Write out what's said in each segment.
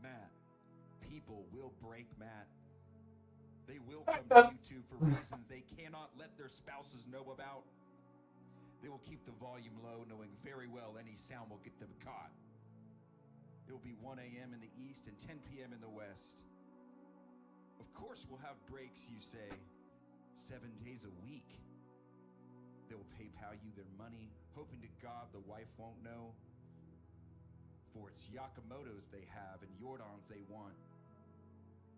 Matt, people will break Matt. They will come to YouTube for reasons they cannot let their spouses know about. They will keep the volume low, knowing very well any sound will get them caught. It will be 1 a.m. in the east and 10 p.m. in the west. Of course we'll have breaks, you say, 7 days a week. They will PayPal you their money, hoping to God the wife won't know. For it's Yakamoto's they have and Jordan's they want.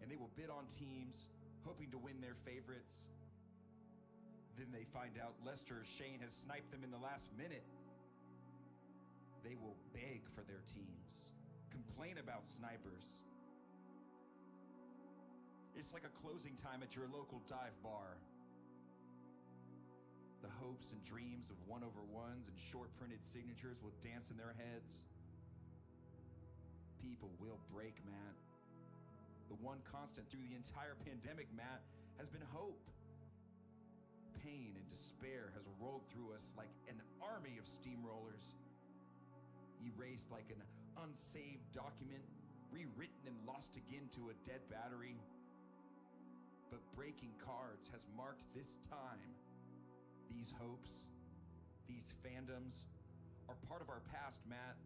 And they will bid on teams, hoping to win their favorites. Then they find out Lester or Shane has sniped them in the last minute. They will beg for their teams, complain about snipers. It's like a closing time at your local dive bar. The hopes and dreams of 1/1s and short printed signatures will dance in their heads. People will break, Matt. The one constant through the entire pandemic, Matt, has been hope. Pain and despair has rolled through us like an army of steamrollers. Erased like an unsaved document, rewritten and lost again to a dead battery. But breaking cards has marked this time. These hopes, these fandoms, are part of our past, Matt.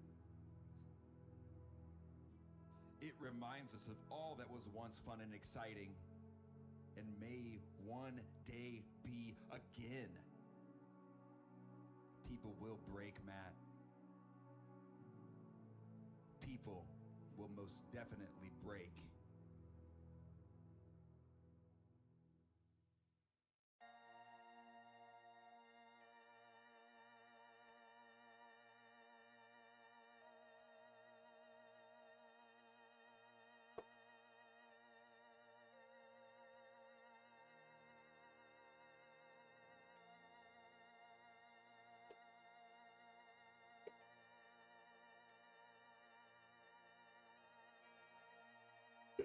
It reminds us of all that was once fun and exciting, and may one day be again. People will break, Matt. People will most definitely break.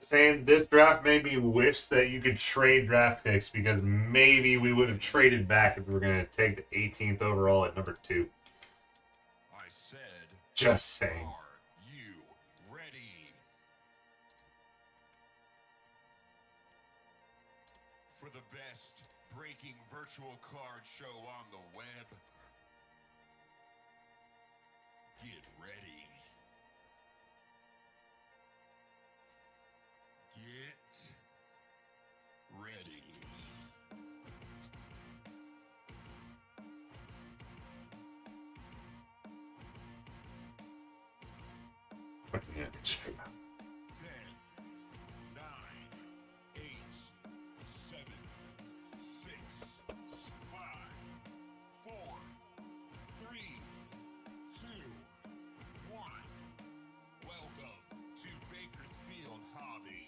Saying this draft made me wish that you could trade draft picks because maybe we would have traded back if we were going to take the 18th overall at number 2. I said, Just saying. are you ready for the best breaking virtual card show on the web? Get ready. Get ready. Yeah, check it out. 10, 9, 8, 7, 6, 5, 4, 3, 2, 1. Welcome to Bakersfield Hobby.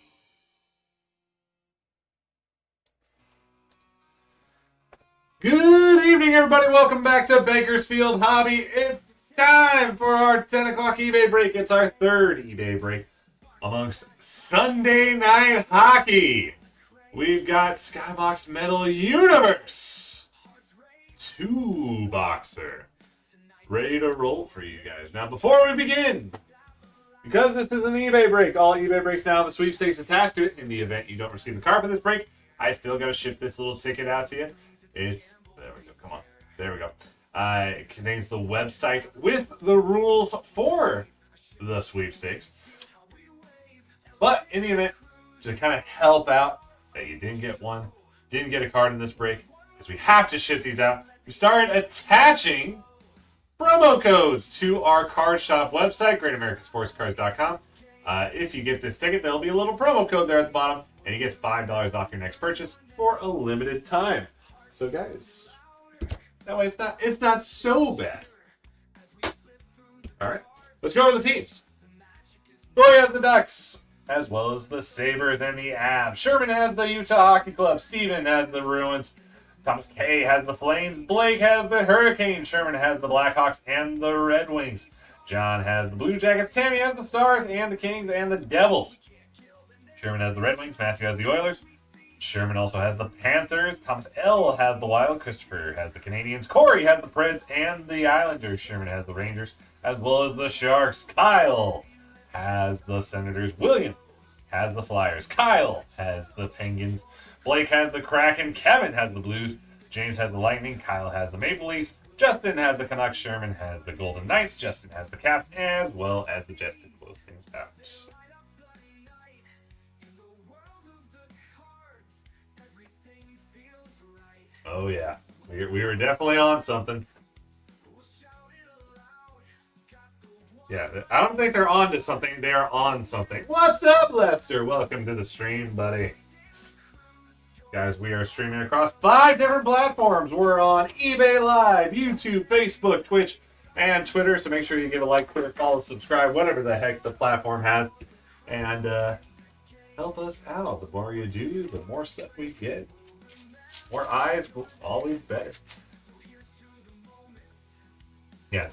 Good evening, everybody. Welcome back to Bakersfield Hobby. It's time for our 10 o'clock eBay break. It's our third eBay break amongst Sunday Night Hockey. We've got Skybox Metal Universe 2-boxer ready to roll for you guys. Now, before we begin, because this is an eBay break, all eBay breaks now have a sweepstakes attached to it. In the event you don't receive a card for this break, I still got to ship this little ticket out to you. There we go, come on. There we go. It contains the website with the rules for the sweepstakes. But in the event, to kind of help out that you didn't get one, didn't get a card in this break, because we have to ship these out, we started attaching promo codes to our card shop website, GreatAmericanSportsCards.com. If you get this ticket, there'll be a little promo code there at the bottom, and you get $5 off your next purchase for a limited time. So guys, that way it's not so bad. All right, let's go over the teams. Corey has the Ducks, as well as the Sabres and the Avs. Sherman has the Utah Hockey Club. Steven has the Bruins. Thomas K has the Flames. Blake has the Hurricanes. Sherman has the Blackhawks and the Red Wings. John has the Blue Jackets. Tammy has the Stars and the Kings and the Devils. Sherman has the Red Wings. Matthew has the Oilers. Sherman also has the Panthers. Thomas L has the Wild. Christopher has the Canadians. Corey has the Preds and the Islanders. Sherman has the Rangers, as well as the Sharks. Kyle has the Senators. William has the Flyers. Kyle has the Penguins. Blake has the Kraken. Kevin has the Blues. James has the Lightning. Kyle has the Maple Leafs. Justin has the Canucks. Sherman has the Golden Knights. Justin has the Caps, as well as the Jets to close things out. Oh yeah, we were definitely on something. Yeah, I don't think they're on to something. They are on something. What's up, Lester? Welcome to the stream, buddy. Guys, we are streaming across 5 different platforms. We're on eBay Live, YouTube, Facebook, Twitch, and Twitter. So make sure you give a like, Twitter, follow, subscribe, whatever the heck the platform has. And help us out. The more you do, the more stuff we get. More eyes, always better. Yeah,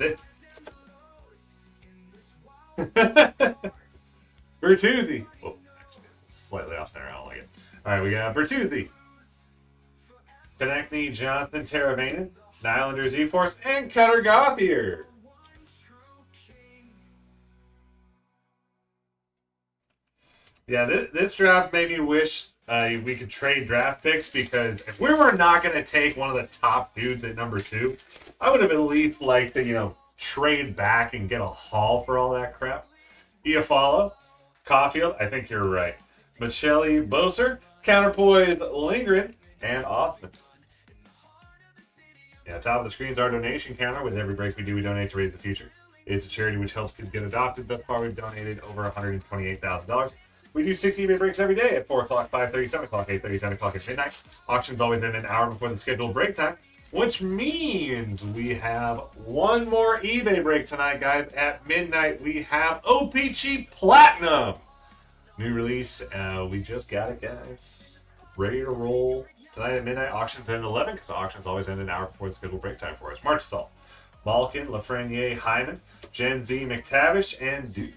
Bertuzzi. Oh, actually, it's slightly off center. I don't like it. All right, we got Bertuzzi, Konechny, Johnston, Teravainen, Nylander, Z-Force, and Cutter Gauthier. Yeah, this draft made me wish we could trade draft picks, because if we were not going to take one of the top dudes at number 2, I would have at least liked to, trade back and get a haul for all that crap. Iafallo, Caulfield, I think you're right. Michelli, Boser, Counterpoise, Lindgren, and Offman. Yeah, top of the screen is our donation counter. With every break we do, we donate to Raise the Future. It's a charity which helps kids get adopted. Thus far, we've donated over $128,000. We do 6 eBay breaks every day at 4 o'clock, 5:30, 7 o'clock, 8:30, 10 o'clock, and midnight. Auctions always end an hour before the scheduled break time, which means we have one more eBay break tonight, guys. At midnight, we have OPG Platinum. New release. We just got it, guys. Ready to roll. Tonight at midnight, auctions end at 11, because auctions always end an hour before the scheduled break time for us. Marchessault, Malkin, Lafreniere, Hyman, Gen Z, McTavish, and Duke.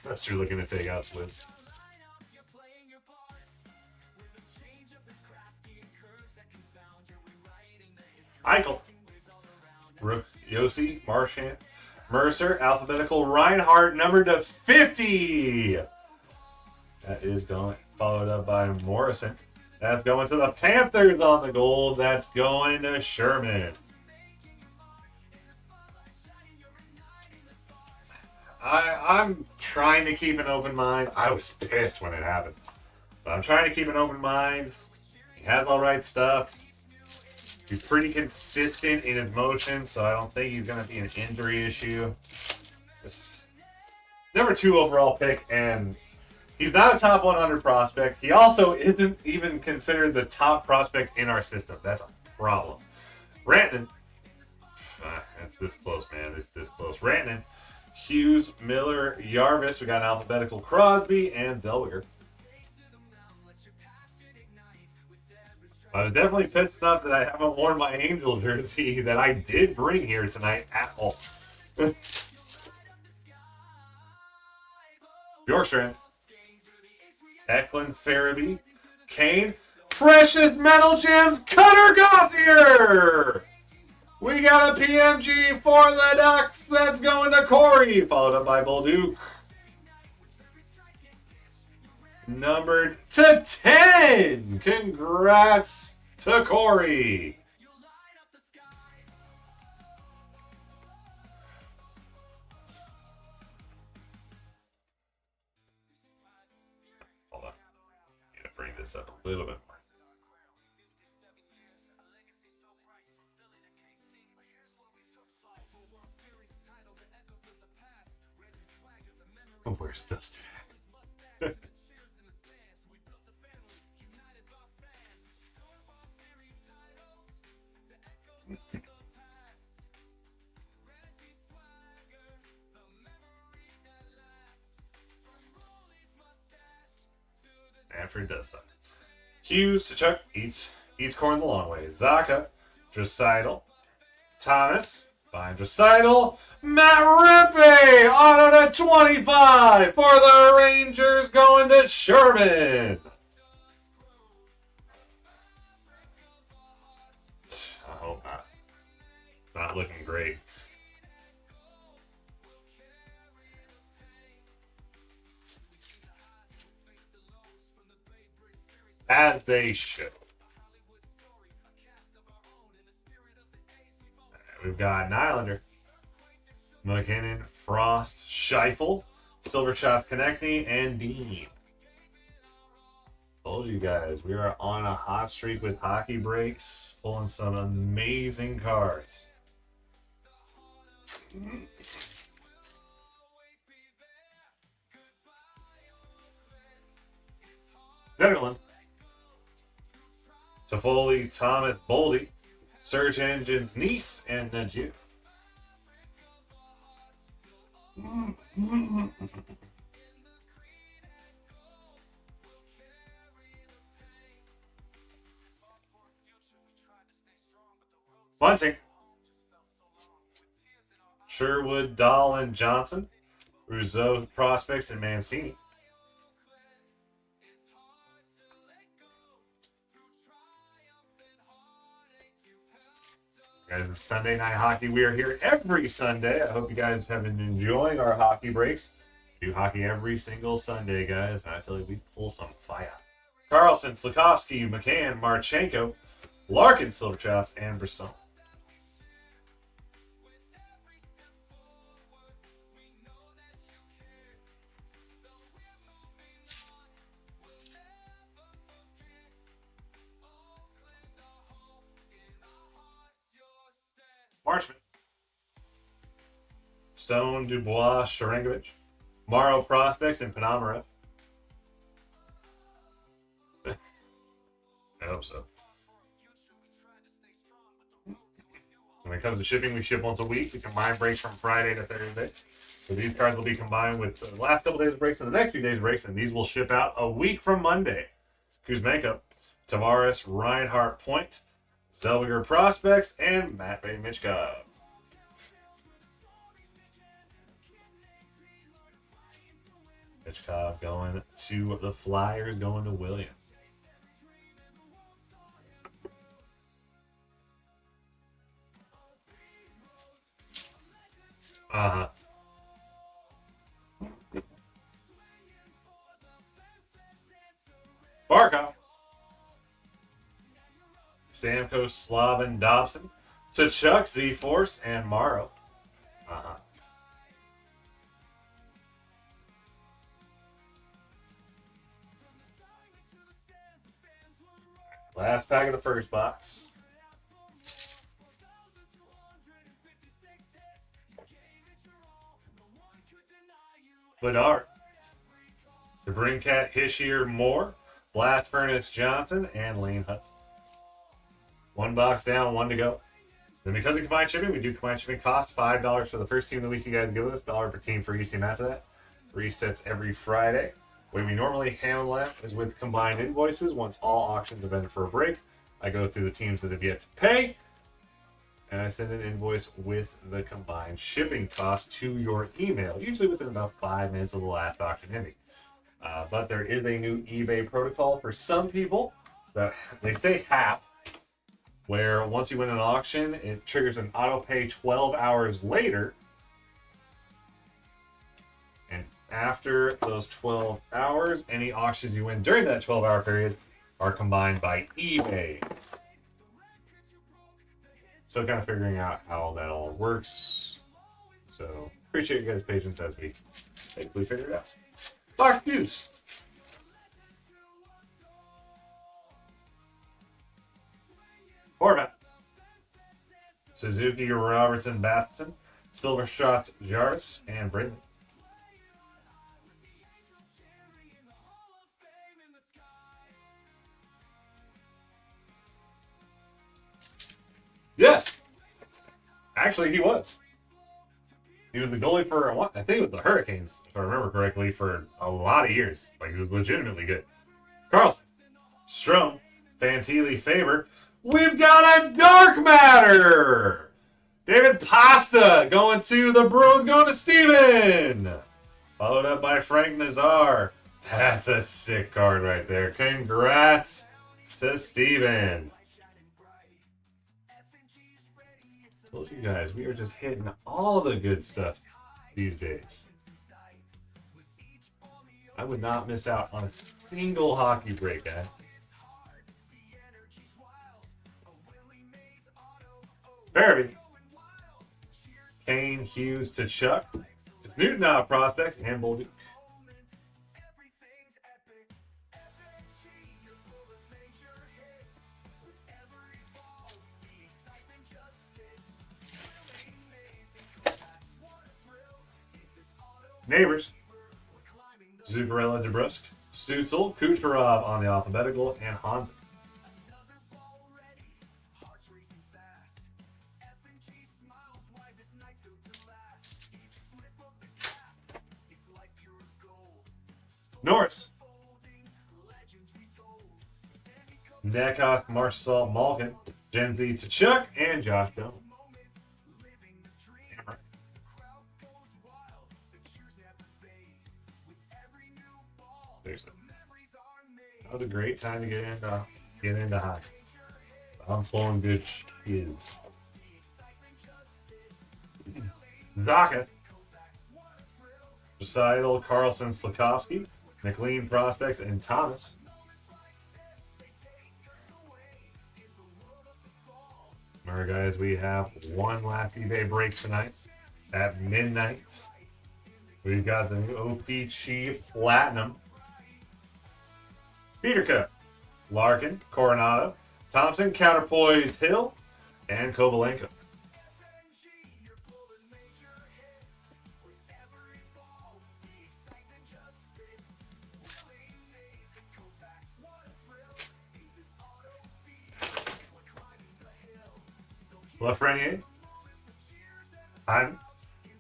That's true, looking to take out Slids. Eichel, Yossi, Marchand, Mercer, alphabetical Reinhardt, numbered to 50. That is going, followed up by Morrison. That's going to the Panthers on the gold. That's going to Sherman. I'm trying to keep an open mind. I was pissed when it happened, but I'm trying to keep an open mind. He has all right stuff. He's pretty consistent in his motion, so I don't think he's going to be an injury issue. Just number 2 overall pick, and he's not a top 100 prospect. He also isn't even considered the top prospect in our system. That's a problem. Rantanen. It's this close, man. It's this close. Rantanen, Hughes, Miller, Jarvis. We got an alphabetical Crosby and Zellweger. I was definitely pissed enough that I haven't worn my Angel jersey that I did bring here tonight at all. Bjorkstrand, Eklund, Farabee, Kane, Precious Metal Gems, Cutter Gauthier! We got a PMG for the Ducks that's going to Corey, followed up by Bolduc. Numbered to 10. Congrats to Corey. this up a little bit more. Where's Dusty? After he does so. Hughes to Chuck. Eats corn the long way. Zaka. Dreisaitl. Thomas. Behind Dreisaitl. Matt Rippey. Auto to 25 for the Rangers going to Sherman. I hope not. Not looking great. As they should. We've got Nylander, McKinnon, Frost, Scheifele, Silvershot, Konechny, and Dean. Told you guys, we are on a hot streak with hockey breaks, pulling some amazing cards. Zetterlund. Toffoli, Thomas, Boldy, Search Engines, Nice, and Najib. Bunting. Sherwood, Dahl, and Johnson. Rousseau, Prospects, and Mancini. Guys, it's Sunday Night Hockey. We are here every Sunday. I hope you guys have been enjoying our hockey breaks. We do hockey every single Sunday, guys. And I tell you, we pull some fire. Carlson, Slafkovsky, McCann, Marchenko, Larkin, Silverchats, and Brisson. Marchman. Stone, Dubois, Sharangovich. Morrow, Prospects, and Panamarov. I hope so. When it comes to shipping, we ship once a week. We combine breaks from Friday to Thursday. So these cards will be combined with the last couple days of breaks and the next few days of breaks, and these will ship out a week from Monday. Kuzmenko, Tavares, Reinhart, Point, Zellweger, Prospects, and Matvei Michkov. Michkov going to the Flyers, going to William. Barkov. Stamkos, Slavin, Dobson. To Chuck, Z-Force, and Morrow. Last pack of the first box. Bedard. DeBrincat, Hischier, Moore. Blast Furnace, Johnson, and Lane Hudson. One box down, one to go. Then because of combined shipping, we do combined shipping costs $5 for the first team of the week you guys give us, $1 per team for each team after that. Resets every Friday. The way we normally handle that is with combined invoices. Once all auctions have ended for a break, I go through the teams that have yet to pay, and I send an invoice with the combined shipping cost to your email, usually within about 5 minutes of the last auction ending. But there is a new eBay protocol for some people that they say half, where once you win an auction, it triggers an auto pay 12 hours later. And after those 12 hours, any auctions you win during that 12-hour period are combined by eBay. So kind of figuring out how that all works. So appreciate you guys' patience as we hopefully figure it out. Dr. Hughes. Horvat. Suzuki, Robertson, Batson, Silver Shots, Jarvis, and Brindley. Yes! Actually, he was. He was the goalie for, I think it was the Hurricanes, if I remember correctly, for a lot of years. Like, he was legitimately good. Carlson, Strome, Fantilli, Faber. We've got a dark matter! David Pasta going to the Bruins, going to Steven! Followed up by Frank Nazar. That's a sick card right there. Congrats to Steven. Told you guys, we are just hitting all the good stuff these days. I would not miss out on a single hockey break, guys. Barabee. Kane, Hughes to Chuck. It's Newton prospects and Bolduc. Neighbors. Zuccarello, DeBrusque, Stutzel, Kucherov on the alphabetical, and Hansen. Norris. Nekok, Marcel, Malkin, Genzi to Chuck, and Josh Jones. That was a great time to get into hockey. I'm flowing good shit. Zaka. Recital, Carlson, Slakowski, McLean prospects, and Thomas. Remember, guys, we have one last eBay break tonight at midnight. We've got the new OPC Platinum. Peter Cup, Larkin, Coronado, Thompson, Counterpoise, Hill, and Kovalenko. Lafreniere, Hyman,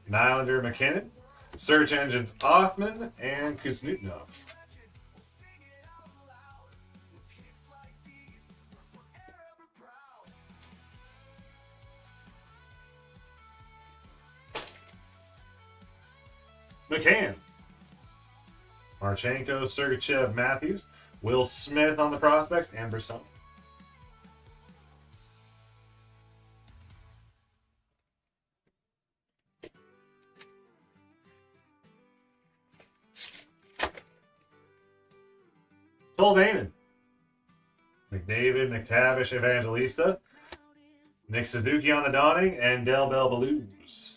Nylander, McKinnon, Search Engines, Othman, and Kuznetsov. McCann, Marchenko, Sergachev, Matthews, Will Smith on the prospects, and Brisson. Tolvanen, McDavid, McTavish, Evangelista, Nick Suzuki on the dawning, and Del Bell Blues.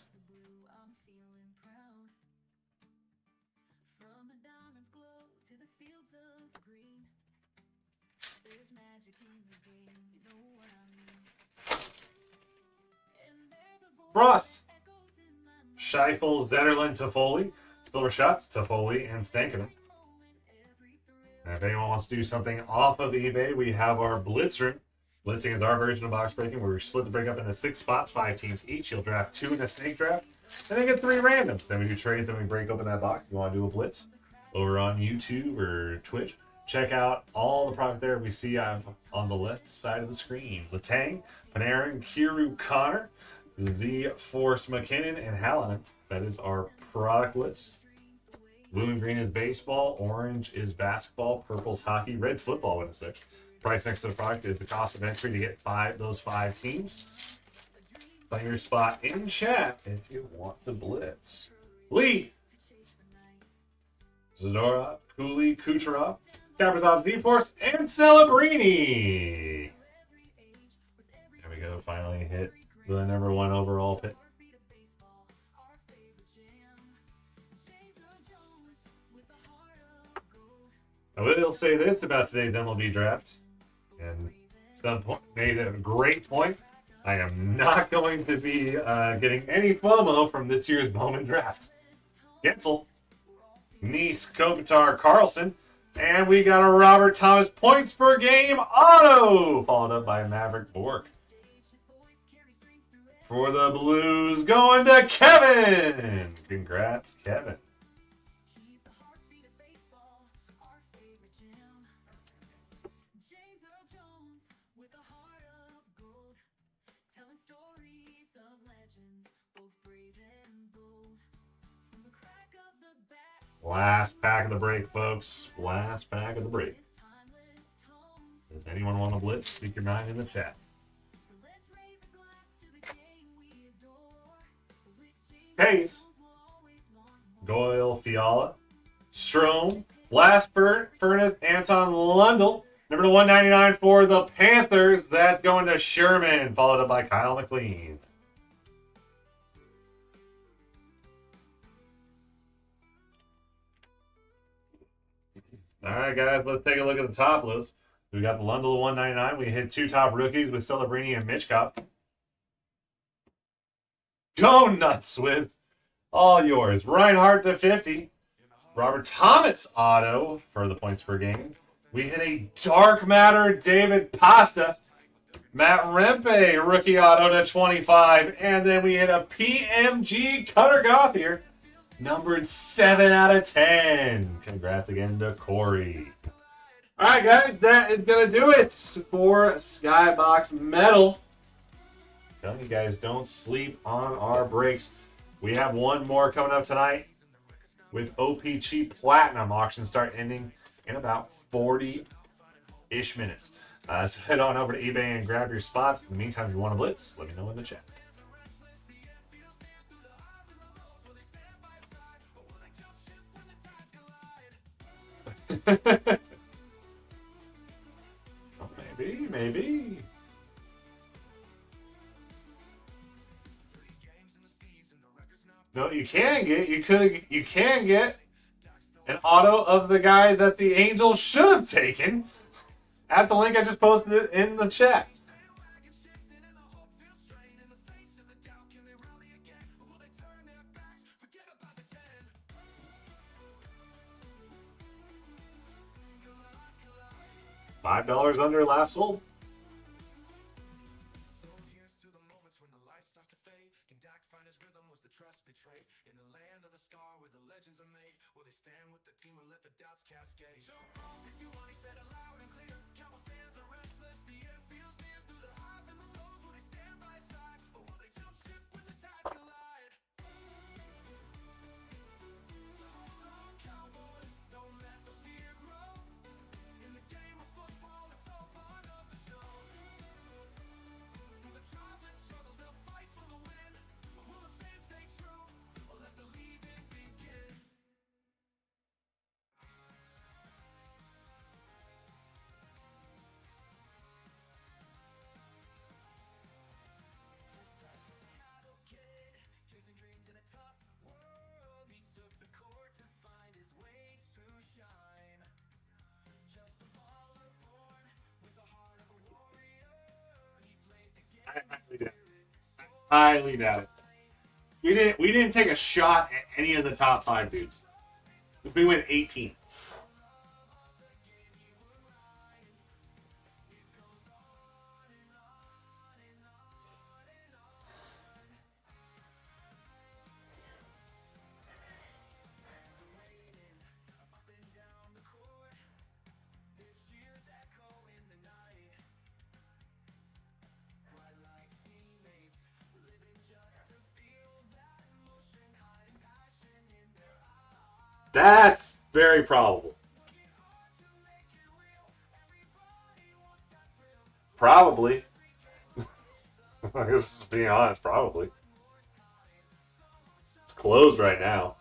Frost, Scheifele, Zetterlund, Toffoli, Silver Shots, Toffoli, and Stankoven. And if anyone wants to do something off of eBay, we have our Blitz room. Blitzing is our version of box breaking, where we split the break up into 6 spots, 5 teams each. You'll draft 2 in a snake draft, and then get 3 randoms. Then we do trades, and we break open that box. If you want to do a Blitz over on YouTube or Twitch, check out all the product there we see on the left side of the screen. Letang, Panarin, Kiru, Connor, Z, Force, McKinnon, and Hallinan. That is our product list. Blue and green is baseball, orange is basketball, purple's hockey, red's football with a 6. Price next to the product is the cost of entry to get those 5 teams. Find your spot in chat if you want to blitz. Lee, Zadorov, Cooley, Kucherov, Kaprizov, Z-Force, and Celebrini. There we go, finally hit the #1 overall pick. I will say this about today's MLB draft, and Made a great point. I am not going to be getting any FOMO from this year's Bowman draft. Gensel, Nice, Kopitar, Carlson, and we got a Robert Thomas points per game auto, followed up by Maverick Bork. For the Blues, going to Kevin. Congrats, Kevin. Last pack of the break, folks. Last pack of the break. Does anyone want to blitz? Speak your mind in the chat. Hayes, Goyle, Fiala, Strome, last furnace, Anton Lundell. Number 199 for the Panthers. That's going to Sherman, followed up by Kyle McLean. All right, guys, let's take a look at the top list. We got the Lundell 199. We hit 2 top rookies with Celebrini and Mitchkov. Go nuts, Swizz. All yours. Reinhardt to 50. Robert Thomas auto for the points per game. We hit a Dark Matter David Pasta. Matt Rempe, rookie auto to 25. And then we hit a PMG Cutter Gothier, numbered 7 out of 10. Congrats again to Corey. All right, guys, that is going to do it for Skybox Metal. Tell you guys, don't sleep on our breaks. We have one more coming up tonight with OPG Platinum auction start ending in about 40-ish minutes. So head on over to eBay and grab your spots. In the meantime, if you want to blitz, let me know in the chat. Oh, maybe. No, you can get an auto of the guy that the Angels should have taken at the link I just posted it in the chat. $5 under last sold. Highly doubt it. We didn't take a shot at any of the top 5 dudes. We went 18. That's very probable. Probably. I guess just being honest, probably. It's closed right now.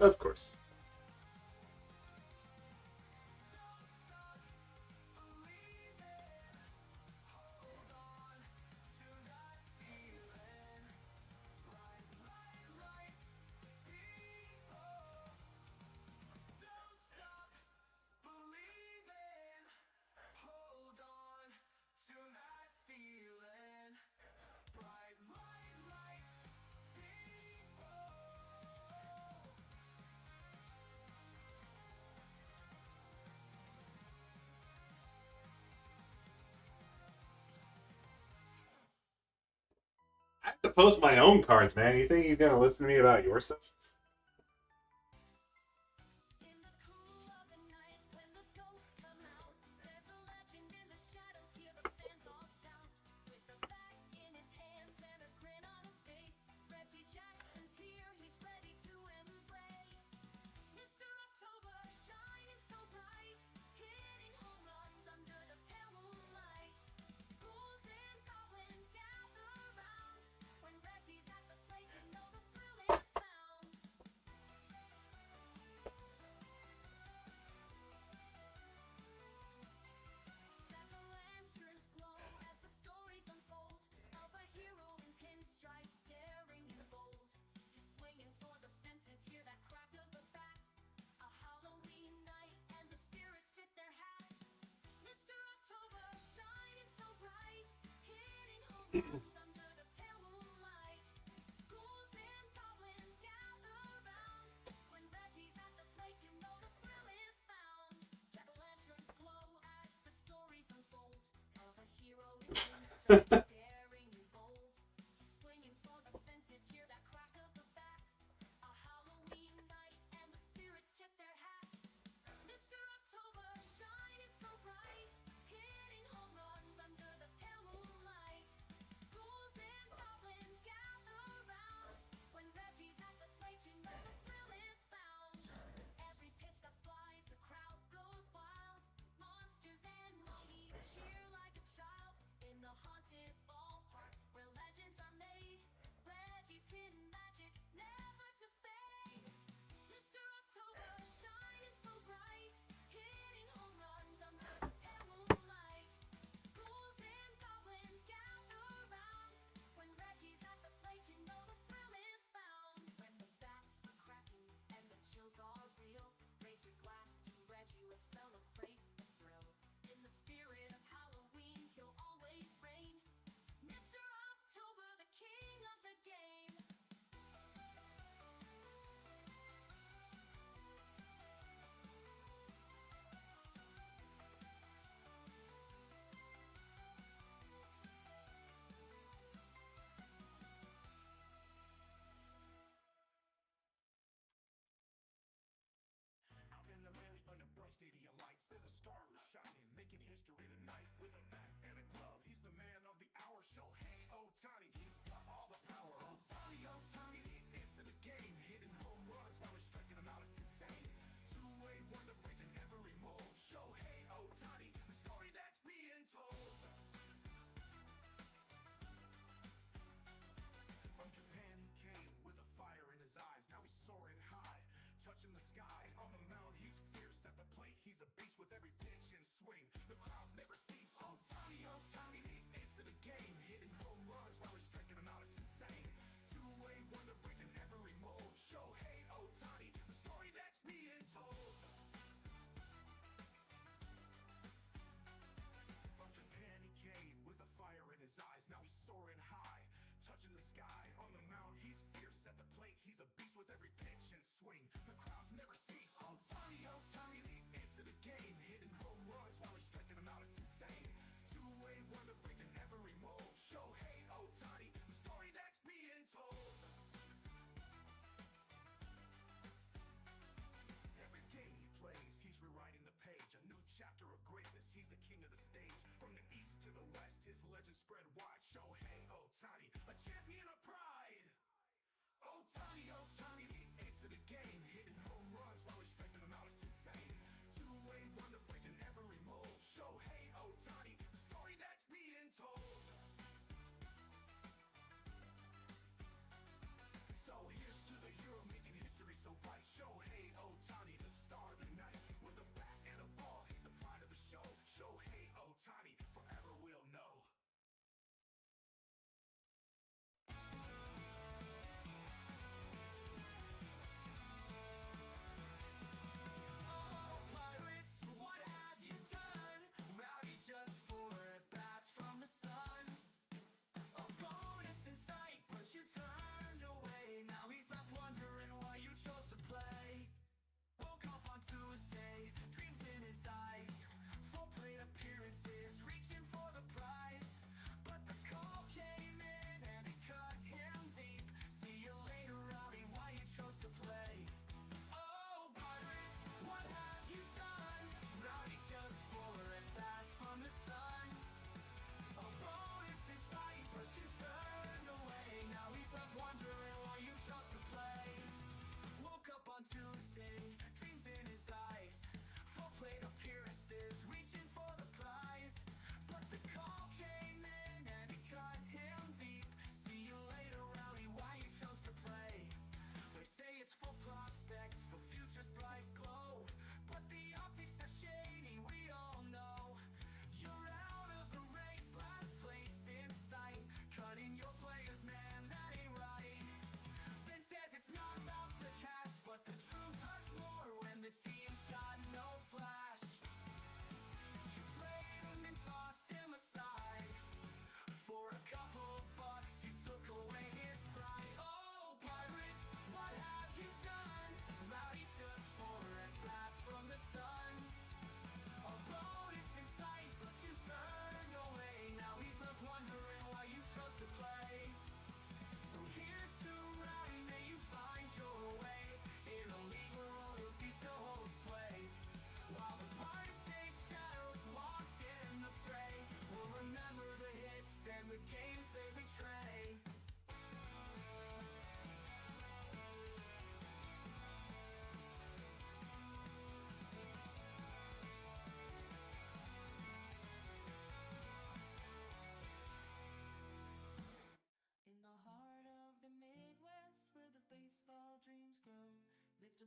Of course. I have to post my own cards, man. You think he's gonna listen to me about your stuff?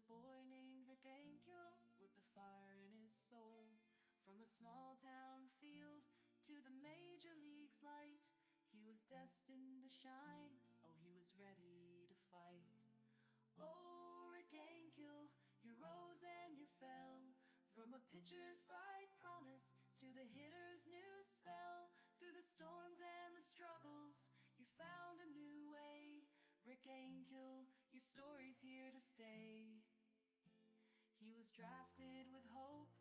boy named Rick Ankiel with the fire in his soul. From a small town field to the major leagues light, he was destined to shine. Oh, he was ready to fight. Oh, Rick Ankiel, you rose and you fell. From a pitcher's bright promise to the hitter's new spell. Through the storms and the struggles, you found a new way. Rick Ankiel, your story's here to stay. He was drafted with hope,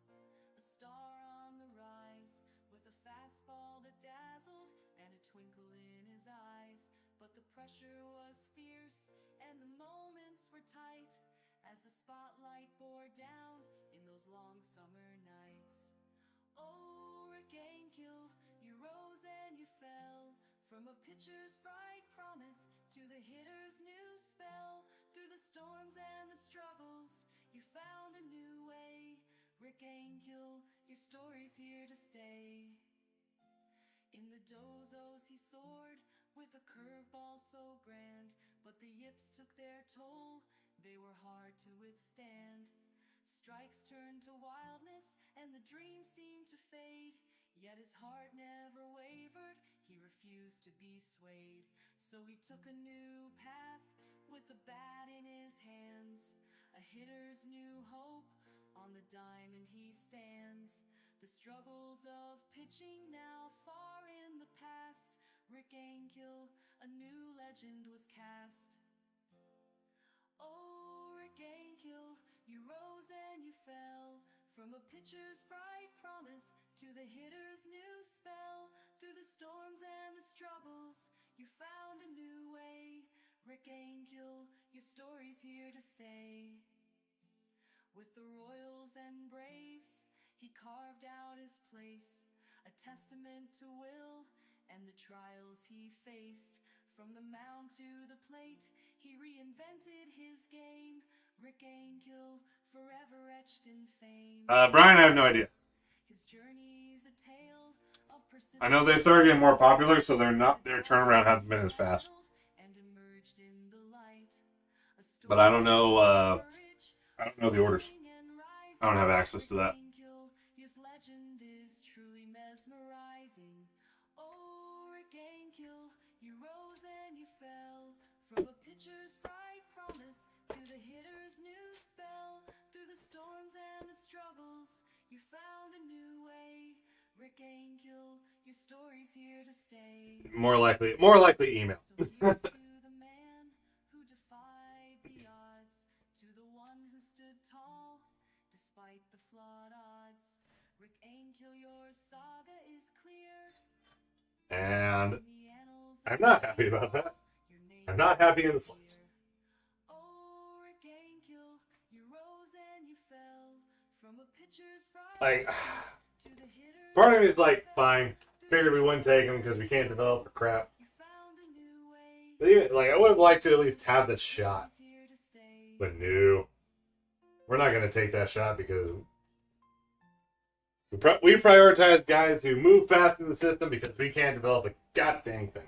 a star on the rise, with a fastball that dazzled and a twinkle in his eyes. But the pressure was fierce and the moments were tight, as the spotlight bore down in those long summer nights. Oh, Rick Ankiel, you rose and you fell. From a pitcher's bright promise to the hitter's new spell. Through the storms and the struggles, you found a new way. Rick Ankiel, your story's here to stay. In the dozos he soared with a curveball so grand, but the yips took their toll, they were hard to withstand. Strikes turned to wildness and the dream seemed to fade, yet his heart never wavered, he refused to be swayed. So he took a new path with the bat in his hands, a hitter's new hope, on the diamond he stands. The struggles of pitching now far in the past, Rick Ankiel, a new legend was cast. Oh, Rick Ankiel, you rose and you fell. From a pitcher's bright promise to the hitter's new spell. Through the storms and the struggles, you found a new way. Rick Ankiel, your story's here to stay. With the Royals and Braves, he carved out his place, a testament to will and the trials he faced. From the mound to the plate, he reinvented his game. Rick Ankiel, forever etched in fame. Brian, I have no idea. His journey's a tale of persistence. I know they started getting more popular, so their turnaround hasn't been as fast. And emerged in the light. But I don't know. I don't know the orders. I don't have access to that. His legend is truly mesmerizing. Oh, Rick Ankiel, you rose and you fell. From a pitcher's bright promise to the hitter's new spell. Through the storms and the struggles, you found a new way. Rick Ankiel, your story's here to stay. More likely email. So here's to the man who defied the odds, to the one who stood tall despite the flawed odds. Rick Ankiel, your saga is clear. And I'm not happy about that. I'm not happy in the slightest. Oh, Rick Ankiel, you rose and you fell. From a pitcher's Like, to the hitter's part of me is like, fine. Figured we wouldn't take him because we can't develop the crap. you found a new way. But even, like, I would have liked to at least have the shot. Here to stay. But no. We're not going to take that shot because we prioritize guys who move fast in the system because we can't develop a goddamn thing.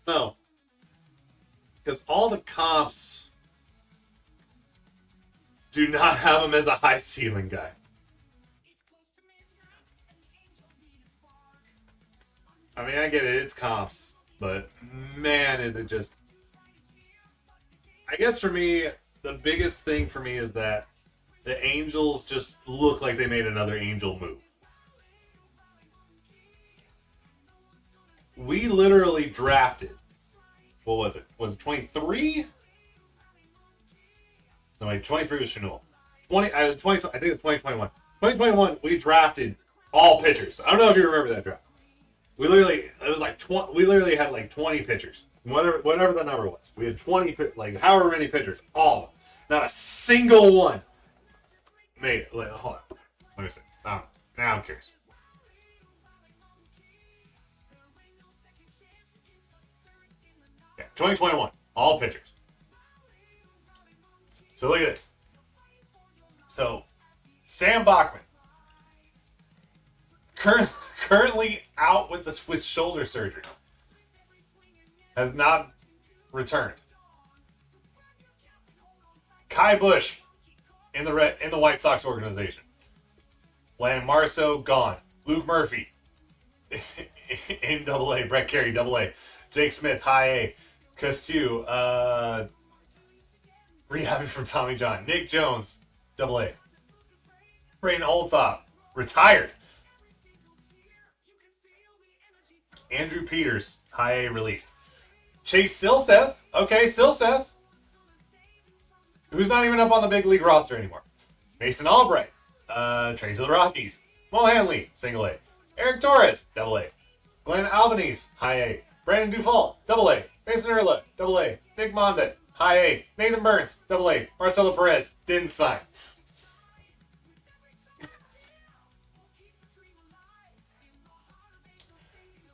No. Because all the comps do not have him as a high ceiling guy. I mean, I get it. It's comps. But, man, is it just... I guess for me, the biggest thing for me is that the Angels just look like they made another Angel move. We literally drafted... What was it? Was it 23? No, wait, 23 was Chanel. 20, I think it was 2021. 2021, we drafted all pitchers. I don't know if you remember that draft. We literally had like 20 pitchers. Whatever the number was. We had 20, like however many pitchers. All of them. Not a single one made it. Hold on. Let me see. Now I'm curious. Yeah, 2021. All pitchers. So look at this. So, Sam Bachman. Currently out with shoulder surgery. Has not returned. Kai Bush in the White Sox organization. Landon Marceau gone. Luke Murphy in Double-A. Brett Carey Double-A. Jake Smith High A. Costu rehabbing from Tommy John. Nick Jones Double-A. Brayden Olthop retired. Andrew Peters High A released. Chase Silseth. Okay, Silseth. Who's not even up on the big league roster anymore. Mason Albright. Trade to the Rockies. Mo Hanley, single A. Eric Torres, double A. Glenn Albanese, high A. Brandon Duvall, double A. Mason Erla, double A. Nick Mondit, high A. Nathan Burns, double A. Marcelo Perez, didn't sign.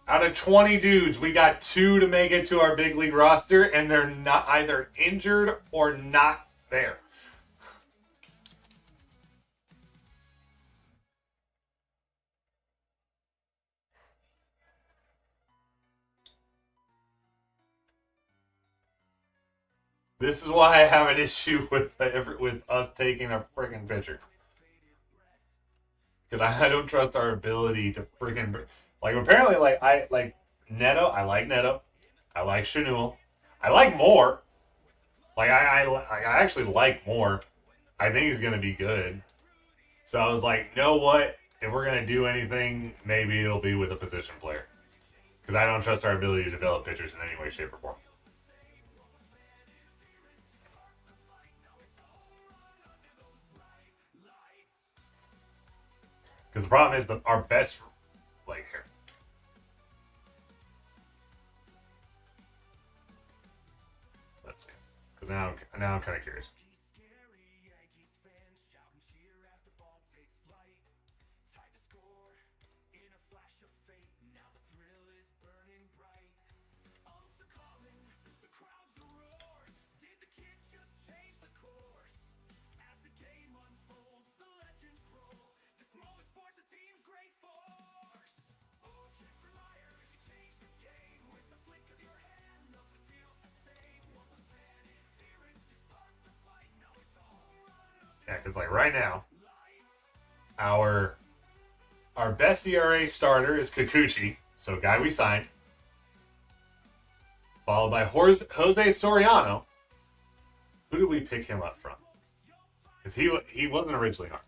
Out of 20 dudes, we got 2 to make it to our big league roster, and they're not either injured or not there. This is why I have an issue with us taking a freaking pitcher. Because I don't trust our ability to freaking... Like, apparently, I like Neto. I like Neto. I like Chanel. I like Moore. Like, I actually like Moore. I think he's going to be good. So I was like, you know what? If we're going to do anything, maybe it'll be with a position player. Because I don't trust our ability to develop pitchers in any way, shape, or form. Because the problem is our best... Like, here. Let's see. Because now I'm kind of curious. Yeah, because like right now, our best ERA starter is Kikuchi, so a guy we signed, followed by Jose Soriano. Who did we pick him up from? Because he wasn't originally ours.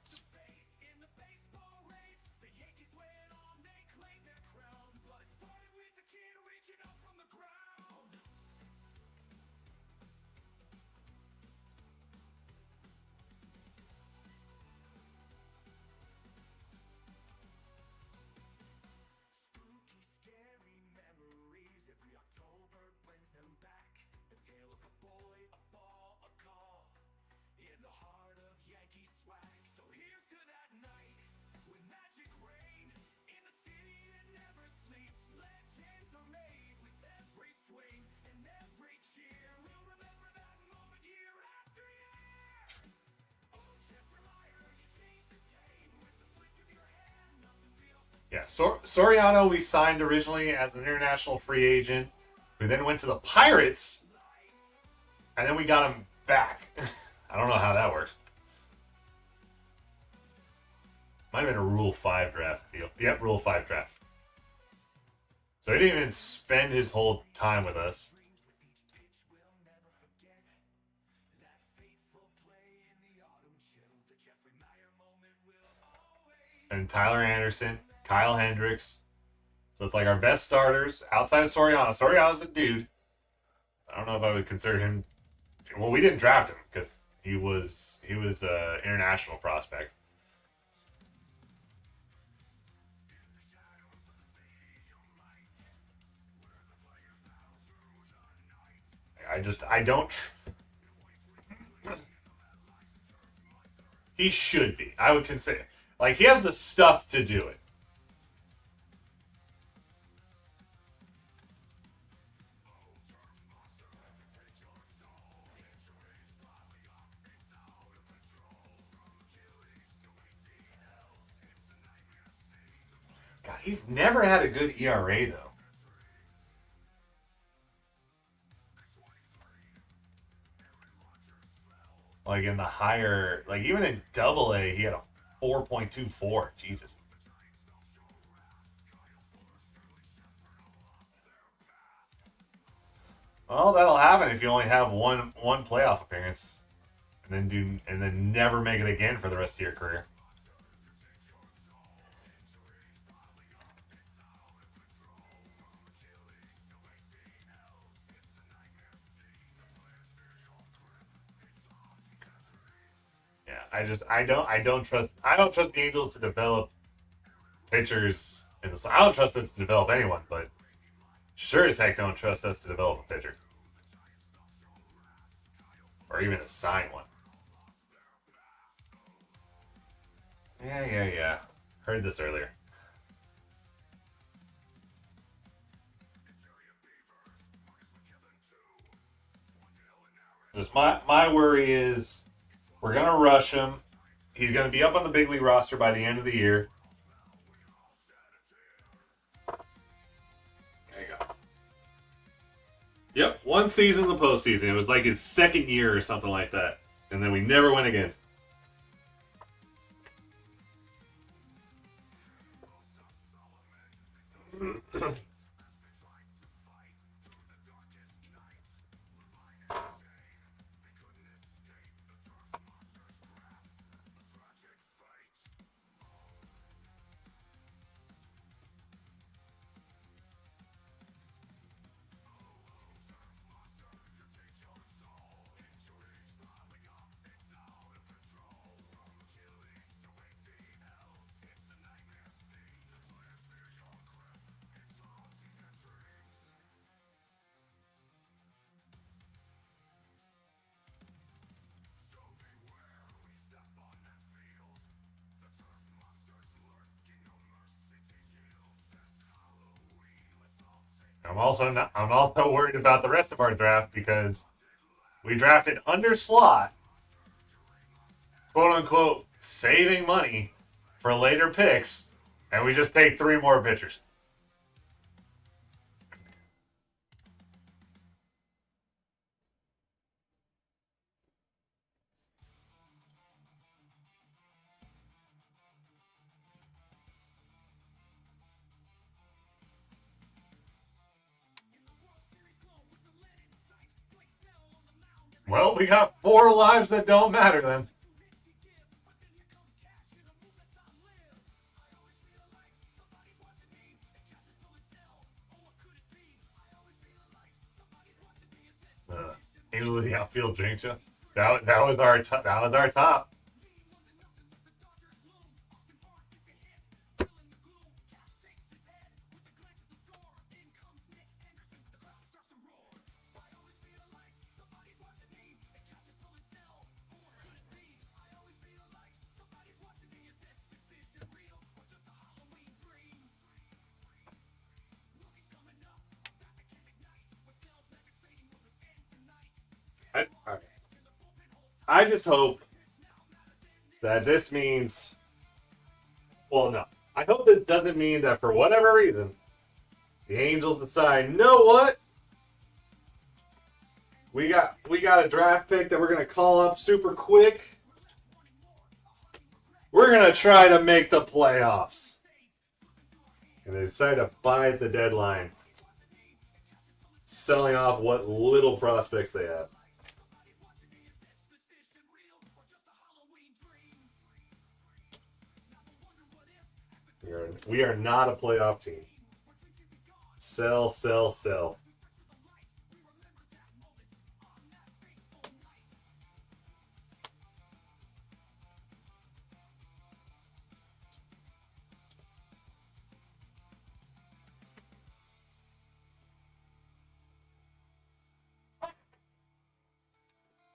Yeah, Soriano we signed originally as an international free agent. We then went to the Pirates, and then we got him back. I don't know how that works. Might have been a Rule 5 draft deal. Yep, Rule 5 draft. So he didn't even spend his whole time with us. And Tyler Anderson, Kyle Hendricks. So it's like our best starters outside of Soriano. Soriano's a dude. I don't know if I would consider him. Well, we didn't draft him because he was an international prospect. I don't. He should be. I would consider. Like, he has the stuff to do it. God, he's never had a good ERA, though. Like, in the higher... Like, even in Double-A, he had a 4.24. Jesus. Well, that'll happen if you only have one playoff appearance, and then never make it again for the rest of your career. Yeah, I don't trust the Angels to develop pitchers in the. I don't trust us to develop anyone, but sure as heck don't trust us to develop a pitcher. Or even assign one. Yeah. Heard this earlier. Just my worry is we're going to rush him. He's going to be up on the big league roster by the end of the year. There you go. Yep, one season in the postseason. It was like his second year or something like that. And then we never went again. I'm also worried about the rest of our draft because we drafted under slot, quote unquote, saving money for later picks, and we just take 3 more pitchers. Well, we got 4 lives that don't matter then. Angel of the outfield, didn't you? That was our top. I just hope that this means. Well, no. I hope this doesn't mean that for whatever reason, the Angels decide, you know what? We got a draft pick that we're gonna call up super quick. We're gonna try to make the playoffs. And they decide to buy at the deadline, selling off what little prospects they have. We are not a playoff team. Sell, sell, sell.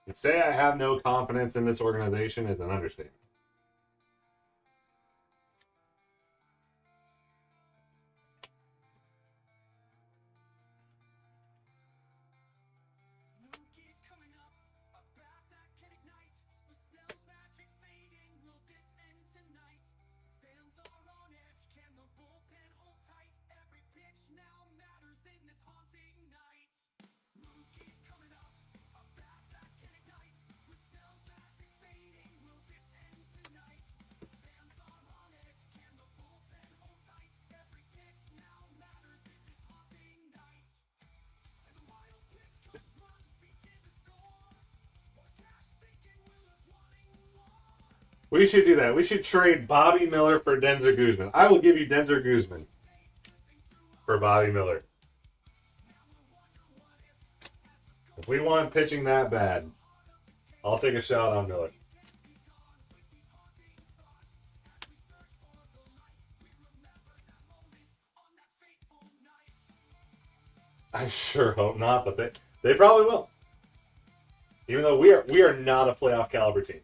To say I have no confidence in this organization is an understatement. Mookie's coming up, a bat that can ignite. With Snell's magic fading, will this end tonight? Fans are on edge, can the bullpen hold tight? Every pitch now matters in this haunting night. Mookie's coming up, a bat that can ignite. With Snell's magic fading, will this end tonight? Fans are on edge, can the bullpen hold tight? Every pitch now matters in this haunting night. And the wild pitch comes, runs begin to score. More cash thinking we're left wanting more. We should do that. We should trade Bobby Miller for Denzer Guzman. I will give you Denzer Guzman for Bobby Miller. If we want pitching that bad, I'll take a shot on Miller. I sure hope not, but they probably will. Even though we are not a playoff caliber team.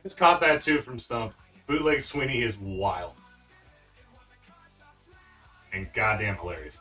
just caught that too from Stump. Bootleg Sweeney is wild. And goddamn hilarious.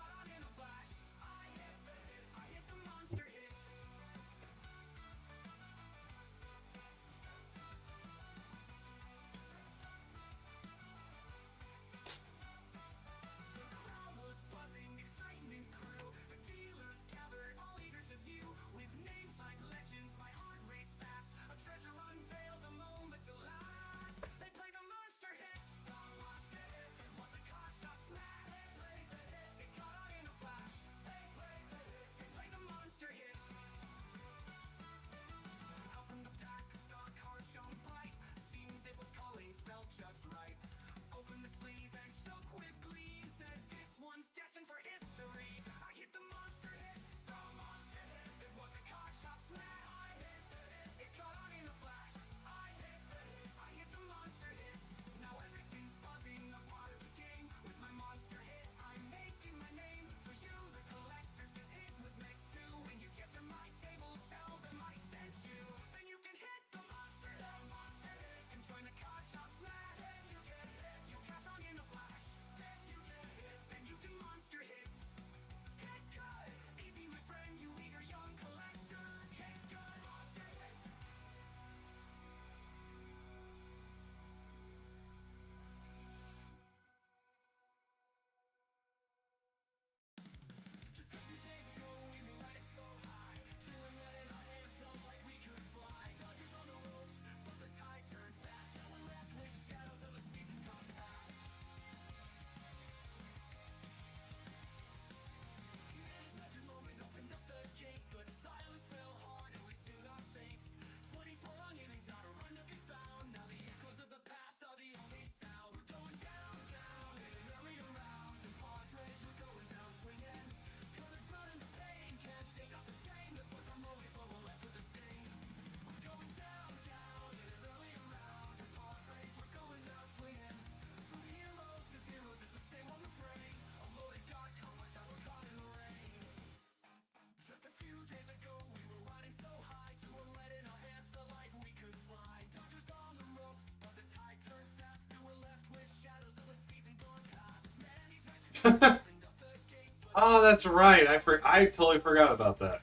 Oh, that's right. I totally forgot about that.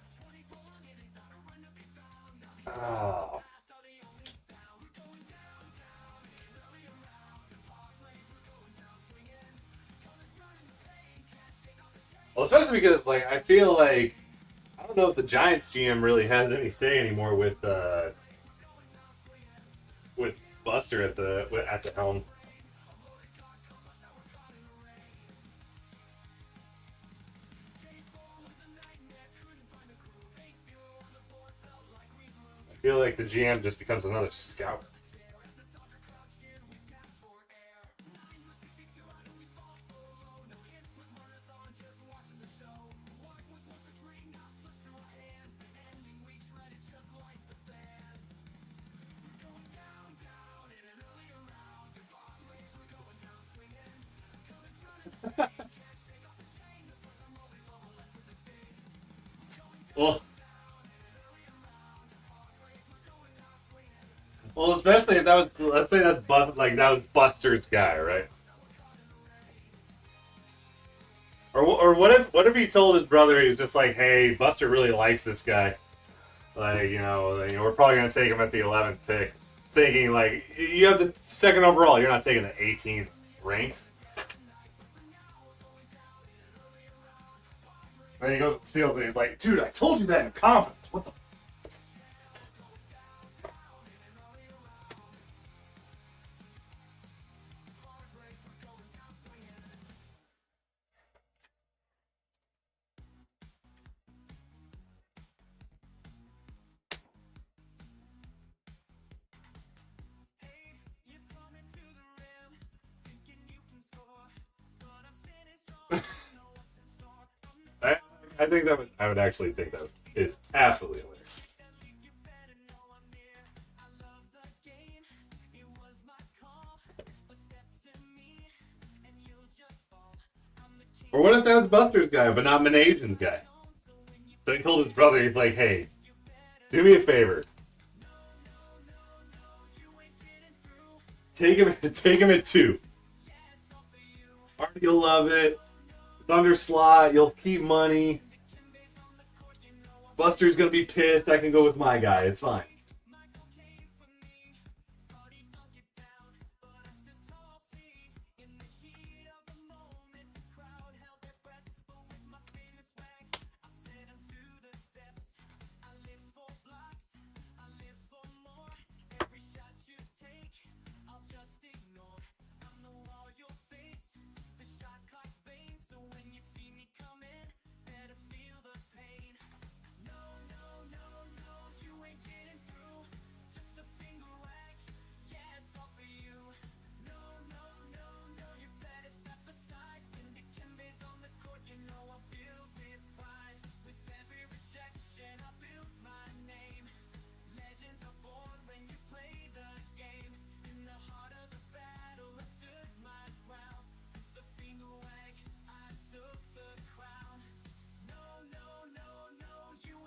Oh. Well, especially because like I feel like I don't know if the Giants GM really has any say anymore with Buster at the helm. I feel like the GM just becomes another scout. Well, especially if that was, let's say that was Buster's guy, right? Or what if he told his brother he's just like, hey, Buster really likes this guy, like we're probably gonna take him at the 11th pick, thinking like you have the second overall, you're not taking the 18th ranked. And he goes and steals it. He's like, dude, I told you that in confidence. What the? I think I would actually think that is absolutely hilarious. Or what if that was Buster's guy, but not Menasian's guy? So he told his brother, he's like, hey, do me a favor. Take him at 2. Artie will love it. Thunder slot, you'll keep money. Buster's gonna be pissed. I can go with my guy. It's fine.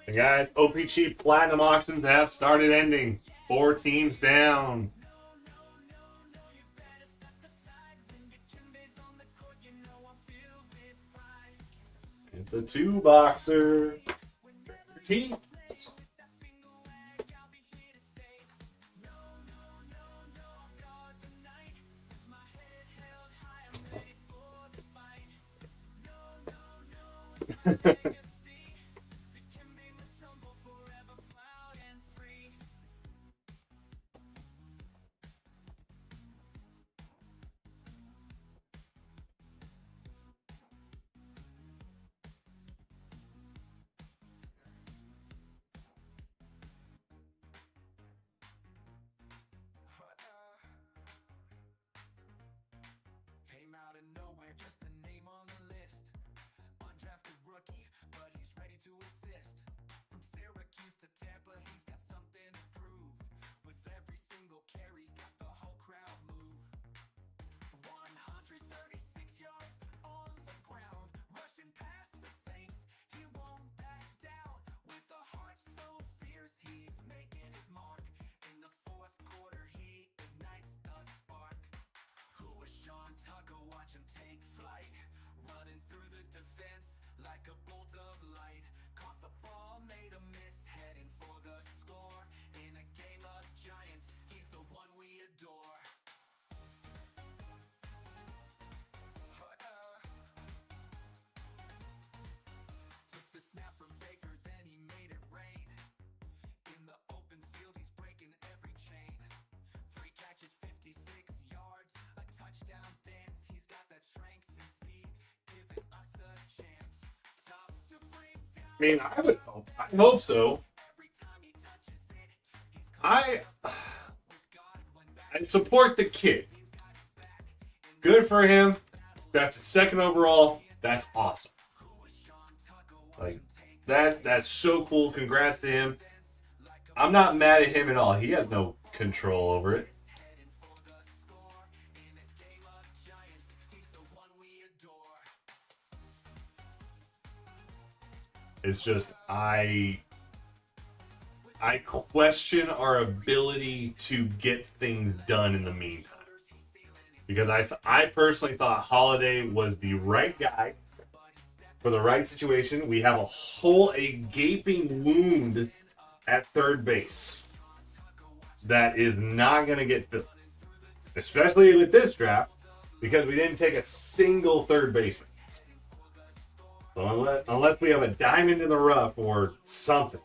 And guys, OPC Platinum auctions have started ending. 4 teams down. It's a 2-boxer. Team. Came out of nowhere, just a name on the list. Undrafted rookie, but he's ready to assist. From Syracuse to Tampa, he's got something to prove. With every single carry, he's got the whole crowd move. 136 yards on the ground, rushing past the Saints, he won't back down. With a heart so fierce, he's making his mark. In the 4th quarter, he ignites the spark. Who was Sean Tucker? Watch him take flight, running through the defense like a bolt of light. Caught the ball, made a miss, heading for the score. In a game of giants, he's the one we adore. Took the snap from Baker, then he made it rain. In the open field, he's breaking every chain. 3 catches, 56 yards, a touchdown dance. He's got that strength and speed, giving us a chance. Tough to bring down. I mean, I hope so. Every time he touches it, he's I God when back. support the kid. Good for him. Drafted 2nd overall. That's awesome. Like that's so cool. Congrats to him. I'm not mad at him at all. He has no control over it. Heading for the score. In a game of giants, he's the one we adore. It's just I question our ability to get things done in the meantime. Because I personally thought Holiday was the right guy for the right situation. We have a gaping wound at 3rd base that is not going to get filled. Especially with this draft, because we didn't take a single 3rd baseman. So unless we have a diamond in the rough or something,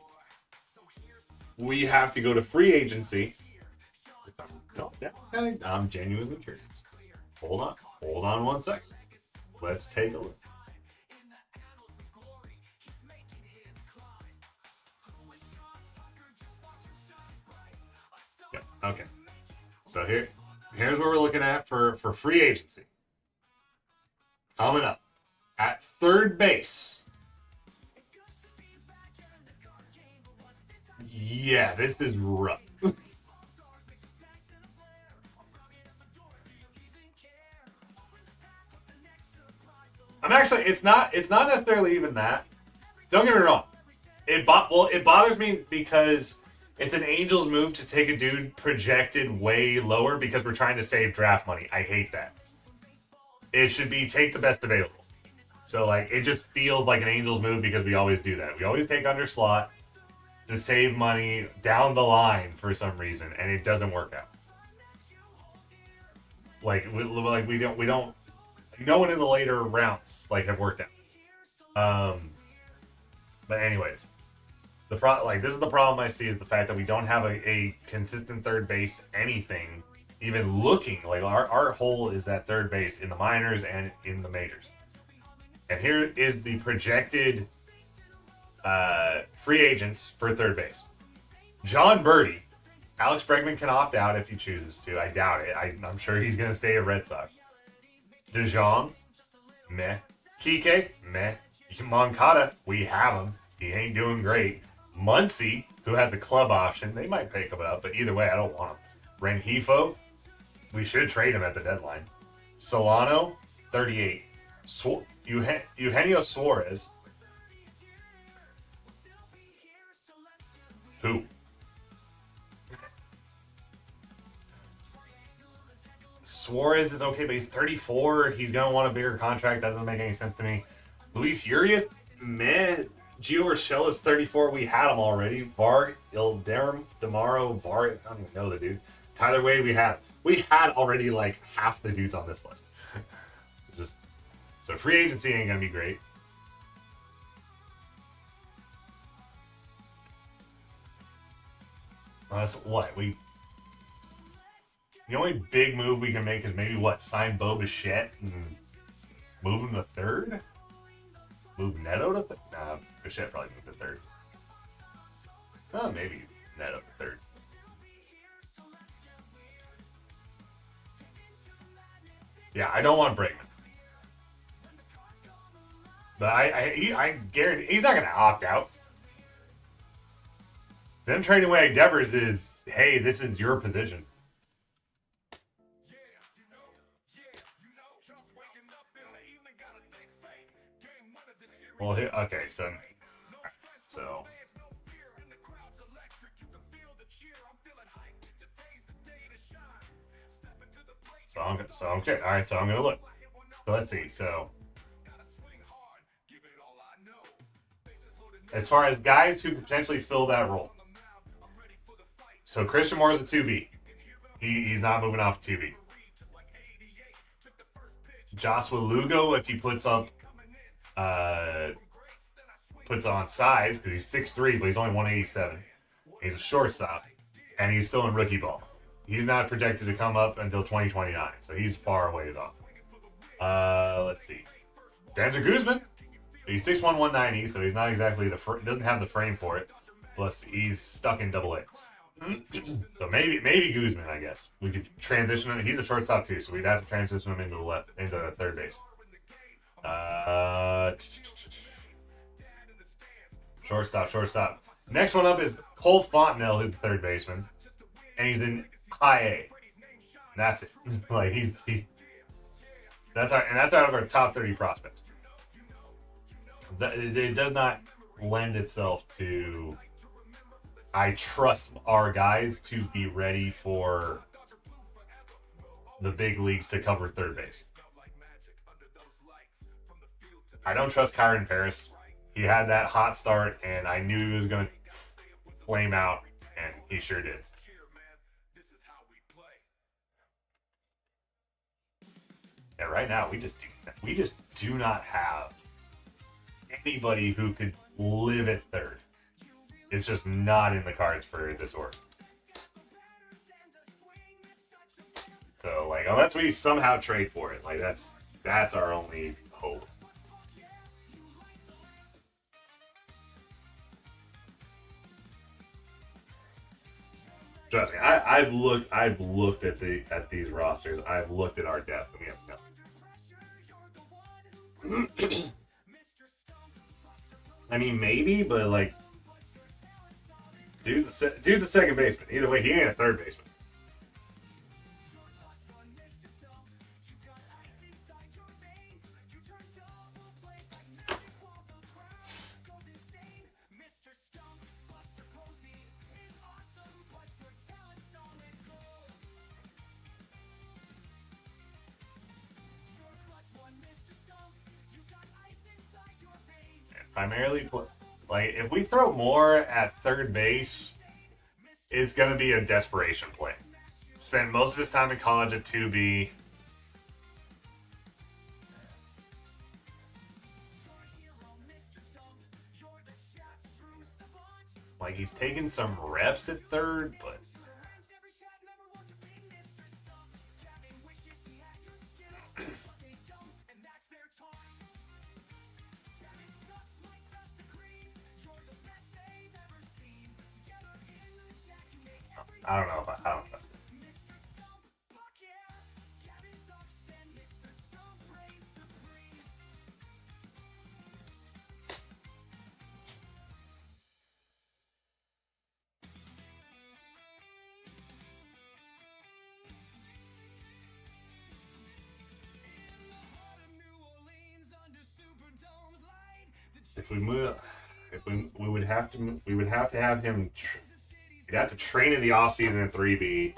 we have to go to free agency. I'm genuinely curious. Hold on 1 second. Let's take a look. Yeah, okay. So here's what we're looking at for free agency. Coming up at 3rd base. Yeah, this is rough. It's not necessarily even that. Don't get me wrong. It bothers me because It's an Angels move to take a dude projected way lower because we're trying to save draft money. I hate that. It should be take the best available. So, like, it just feels like an Angels move because we always do that. We always take under slot to save money down the line for some reason, and it doesn't work out. We don't. No one in the later rounds have worked out. But anyways, this is the problem I see is the fact that we don't have a consistent third base anything even looking like our hole is at third base in the minors and in the majors. And here is the projected free agents for third base. John Birdie. Alex Bregman can opt out if he chooses to. I doubt it. I'm sure he's going to stay a Red Sox. DeJong, meh. Kike, meh. Moncada, we have him. He ain't doing great. Muncy, who has the club option, they might pick him up, but either way, I don't want him. Rengifo, we should trade him at the deadline. Solano, 38. Eugenio Suarez. Who? Suarez is okay, but he's 34. He's going to want a bigger contract. That doesn't make any sense to me. Luis Urias, meh. Gio Urshela is 34. We had him already. Varg, Ilderm, Demaro, Varg. I don't even know the dude. Tyler Wade, we had already half the dudes on this list. So free agency ain't going to be great. That's what the only big move we can make is maybe sign Bo Bichette and move him to third? Move Neto to third? Nah, Bichette probably moved to third. Oh, maybe Neto to third. Yeah, I don't want Bregman. But I guarantee he's not going to opt out. Them trading away Devers is, hey, this is your position. Well, okay, so okay. All right, so I'm gonna look. So let's see. So as far as guys who could potentially fill that role, so Christian Moore is a 2B. He's not moving off 2B. Joshua Lugo, if he puts on size, because he's 6'3", but he's only 187. He's a shortstop, and he's still in rookie ball. He's not projected to come up until 2029, so he's far away off. Let's see. Denzer Guzman, he's 6'1", 190, so he's not exactly doesn't have the frame for it. Plus, he's stuck in Double A. So maybe Guzman, I guess. We could transition him. He's a shortstop too, so we'd have to transition him into third base. Shortstop. Next one up is Cole Fontenelle, who's the third baseman, and he's in high A. That's it. That's out of our top 30 prospects. It does not lend itself to. I trust our guys to be ready for the big leagues to cover third base. I don't trust Kyron Paris. He had that hot start, and I knew he was going to flame out, and he sure did. Yeah, right now we just do not have anybody who could live at third. It's just not in the cards for this org. So unless we somehow trade for it, that's our only hope. Trust me, I've looked at these rosters. I've looked at our depth, and we have nothing. I mean, maybe, but dude's a second baseman. Either way, he ain't a third baseman. primarily like if we throw more at third base, it's going to be a desperation play. Spent most of his time in college at 2B. Like he's taking some reps at third, but I don't know if I don't trust it. If we move, we would have to have him. We'd have to train in the offseason at 3B.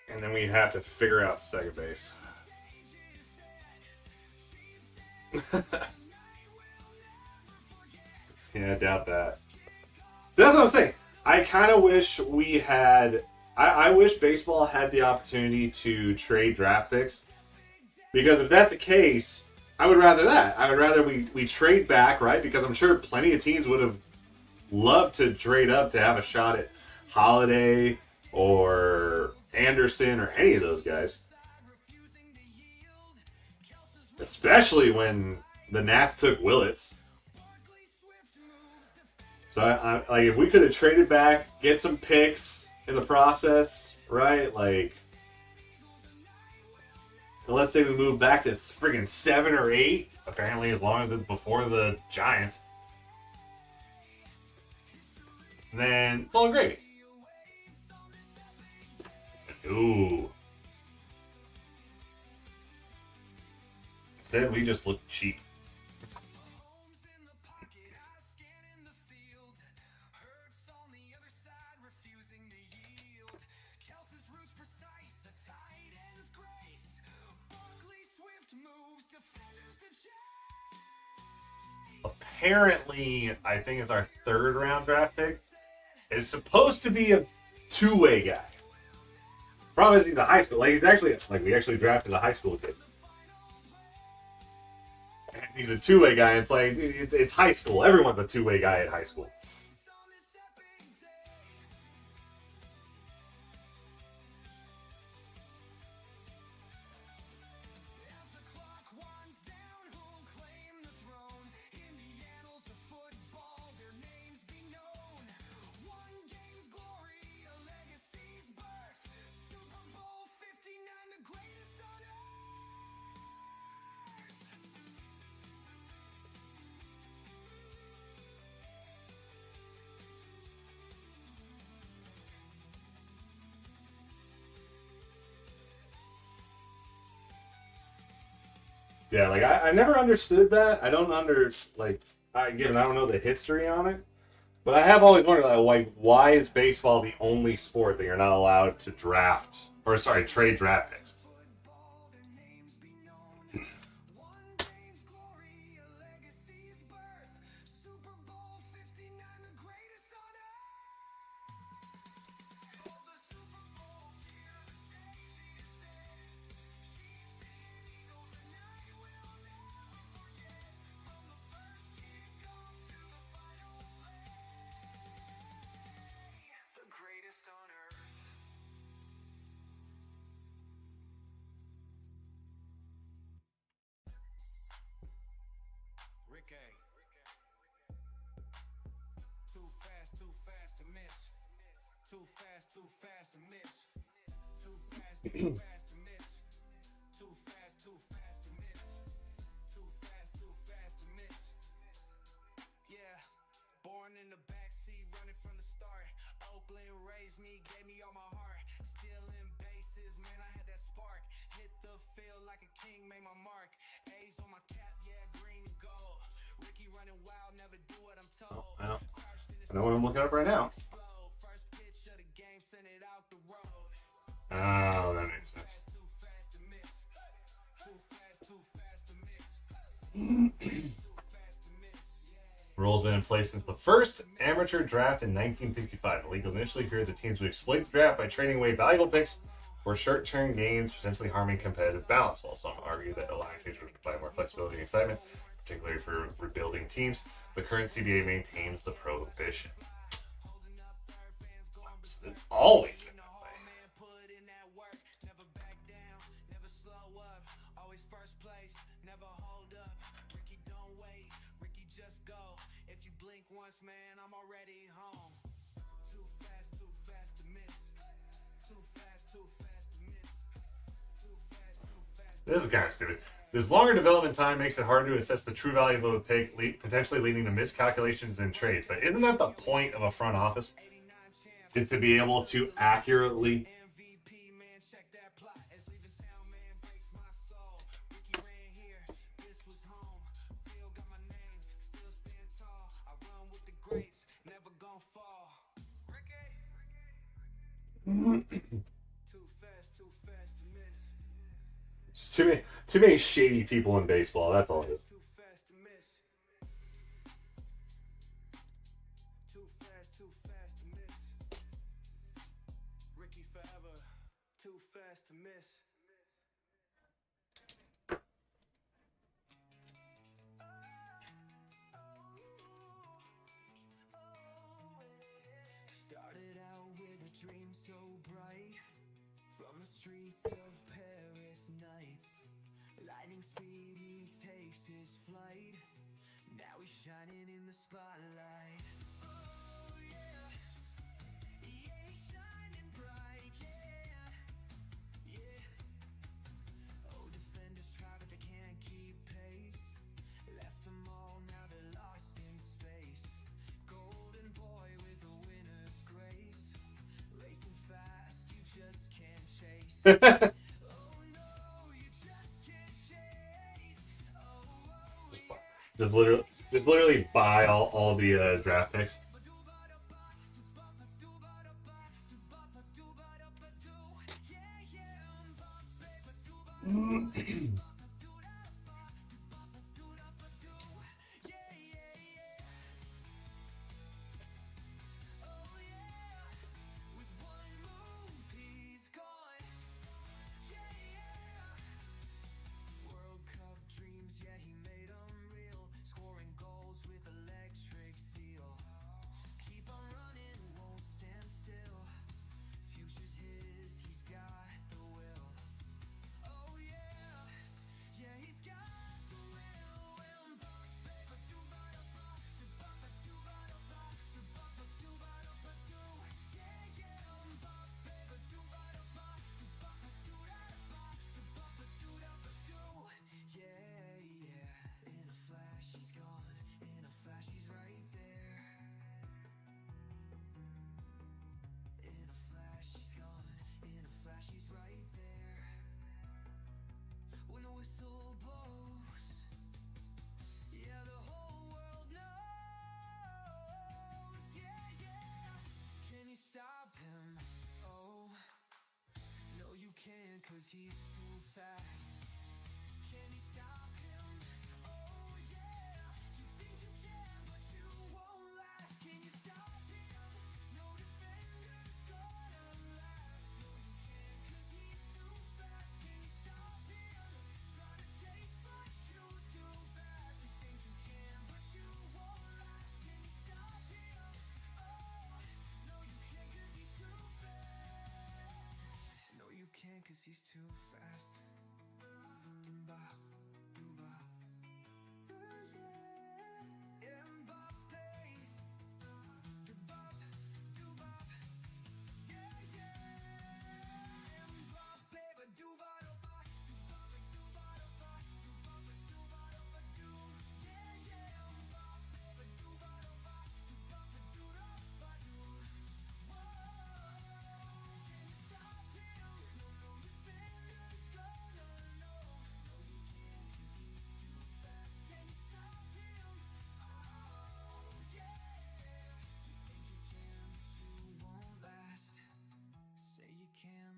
And then we'd have to figure out second base. Yeah, I doubt that. That's what I'm saying. I kind of wish we had... I wish baseball had the opportunity to trade draft picks. Because if that's the case, I would rather that. I would rather we trade back, right? Because I'm sure plenty of teams would have loved to trade up to have a shot at Holiday or Anderson or any of those guys. Especially when the Nats took Willits. So I like if we could have traded back, get some picks in the process, right? Like, let's say we move back to friggin' 7 or 8. Apparently, as long as it's before the Giants, then it's all gravy. Ooh. Instead, we just look cheap. Apparently, I think it's our 3rd round draft pick, is supposed to be a two-way guy. Problem is he's a high school. Like, he's actually, like, we actually drafted a high school kid. And he's a two-way guy. It's like, it's high school. Everyone's a two-way guy at high school. Yeah, like I never understood that. I don't again, I don't know the history on it, but I have always wondered like why is baseball the only sport that you're not allowed to trade draft picks? Too fast to miss. Too fast to miss. Too fast to miss. Too fast to miss. Yeah, born in the backseat, running from the start. Oakland raised me, gave me all my heart. Stealing bases, man, I had that spark. Hit the field like a king, made my mark. A's on my cap, yeah, green and gold. Ricky running wild, never do what I'm told. I know what I'm looking up right now. Oh, that makes sense. Rules been in place since the first amateur draft in 1965. The league initially feared the teams would exploit the draft by trading away valuable picks for short-term gains, potentially harming competitive balance. While some argue that allowing teams would provide more flexibility and excitement, particularly for rebuilding teams, the current CBA maintains the prohibition. It's always been that way. This is kind of stupid. This longer development time makes it harder to assess the true value of a pick, potentially leading to miscalculations and trades. But isn't that the point of a front office? Is to be able to accurately too many shady people in baseball. That's all it is. Started out with a dream so bright, from the streets of Paris nights. Lightning speed, he takes his flight. Now he's shining in the spotlight. Oh yeah, yeah, he's shining bright. Yeah, yeah. Oh, defenders try but they can't keep pace. Left them all, now they're lost in space. Golden boy with a winner's grace, racing fast, you just can't chase. Oh no, you just can't chase. Just literally buy all the draft picks. World Cup dreams, yeah, he made them real. Scoring goals with electric zeal. Keep on running, won't stand still. Future's his, he's got the will. Oh yeah, yeah, he's got the will. In a flash he's gone, in a flash he's right there. In a flash he's gone, in a flash he's right there. When the whistle blows, yeah, the whole world knows. Yeah. Can you stop him? Oh, no you can't, 'cause he's too fast. Can you stop him? Oh yeah, you think you can, but you won't last. Can you stop him? No defender's gonna last. No you can't, 'cause he's too fast. Can you stop him? Try to chase but you're too fast. You think you can, but you won't last. Can you stop him? Oh, no you can't, 'cause he's too fast. No you can't, 'cause he's too fast.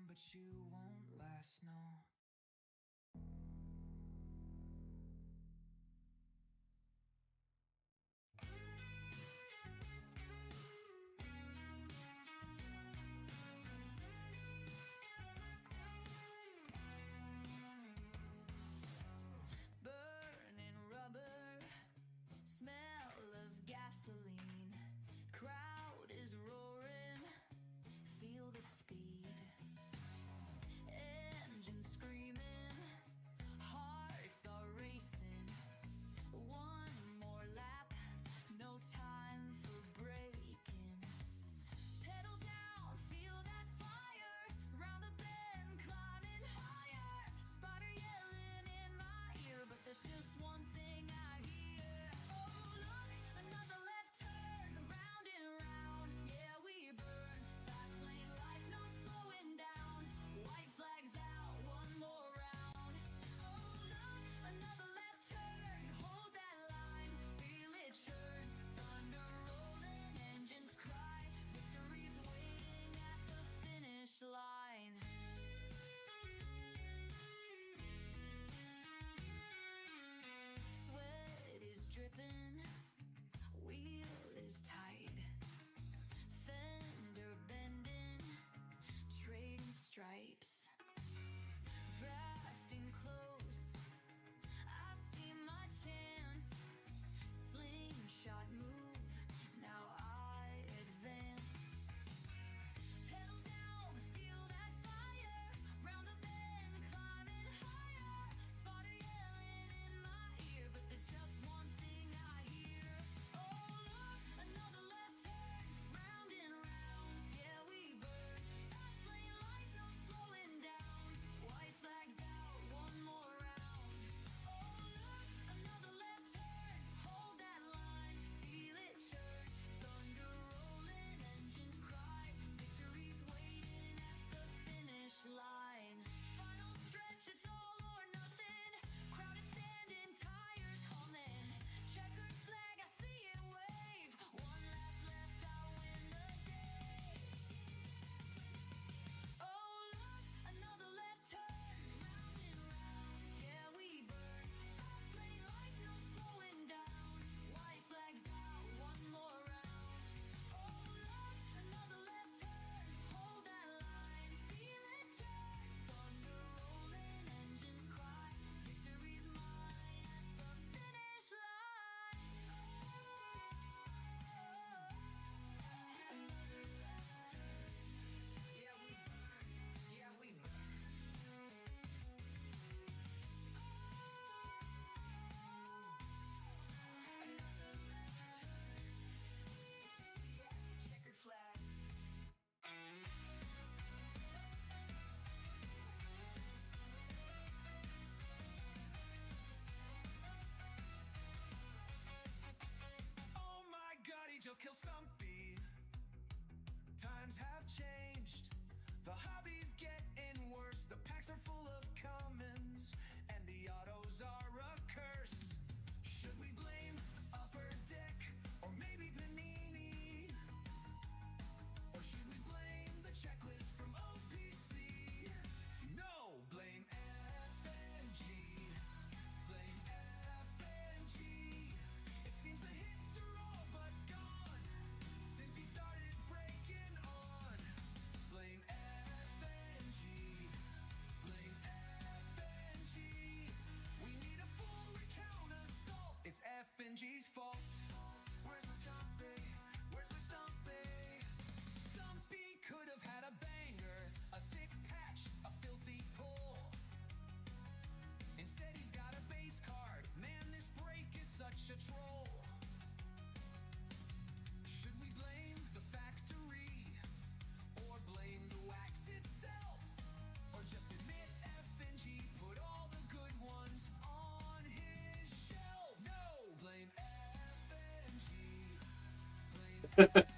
But you won't last, no.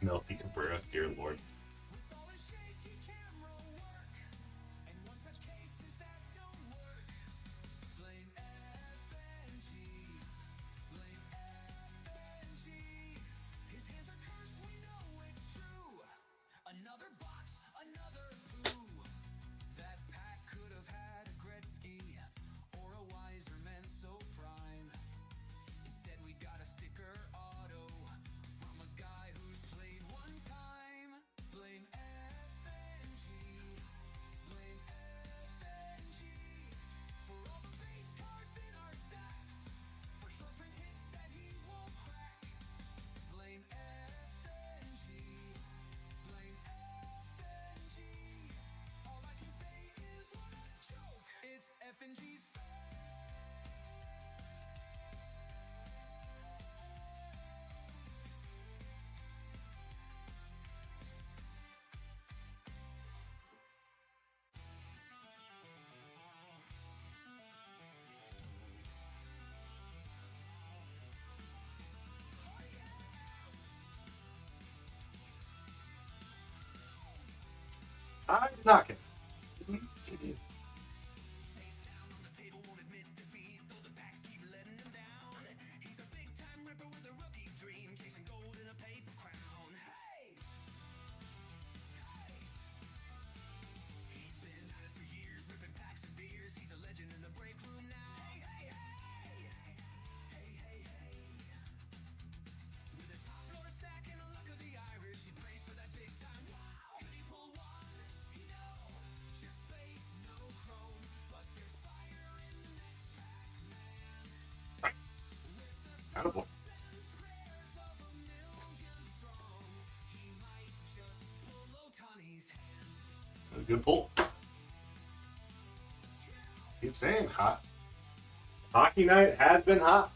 Melky Cabrera, dear Lord. Another box, another poo. That pack could have had a Gretzky or a wiser man so prime. Instead we got a sticker auto from a guy who's played one time. Blame FNG, blame FNG for all the base cards in our stacks, for short print hits that he won't crack. Blame FNG, blame FNG. All I can say is what a joke. It's FNG's I'm knocking. Attaboy. A good pull. Keep saying hot. Hockey night has been hot.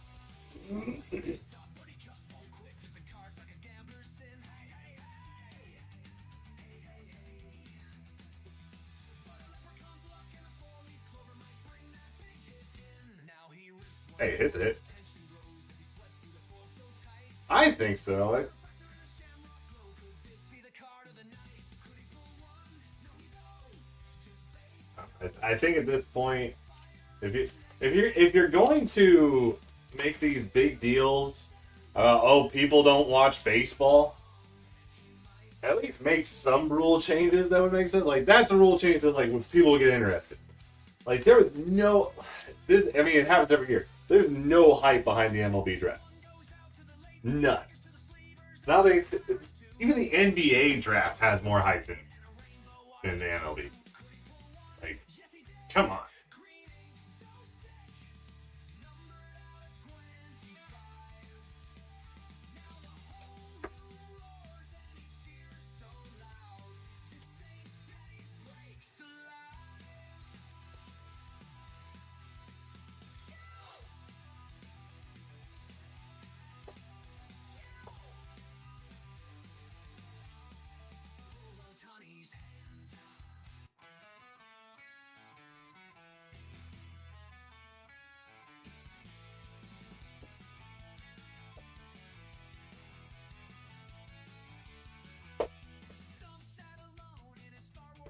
Hey, it's a hit. I think so. I think at this point, if you're going to make these big deals, people don't watch baseball, at least make some rule changes that would make sense. Like that's a rule change that like when people get interested. Like there was no this. I mean, it happens every year. There's no hype behind the MLB draft. None. So now even the NBA draft has more hype than the MLB. Like, come on.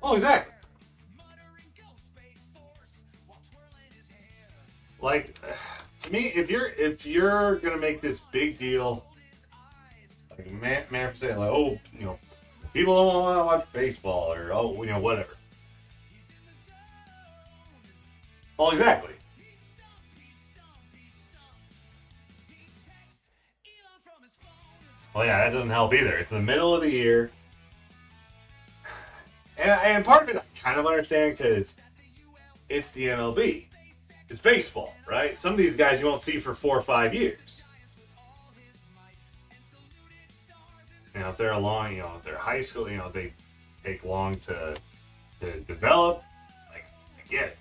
Oh, exactly. Like, to me, if you're gonna make this big deal, like man for saying like, oh, people don't want to watch baseball or whatever. Well, exactly. Well, yeah, that doesn't help either. It's the middle of the year. And part of it I kind of understand because it's the MLB. It's baseball, right? Some of these guys you won't see for 4 or 5 years. If they're if they're high school, they take long to develop. Like, I get it.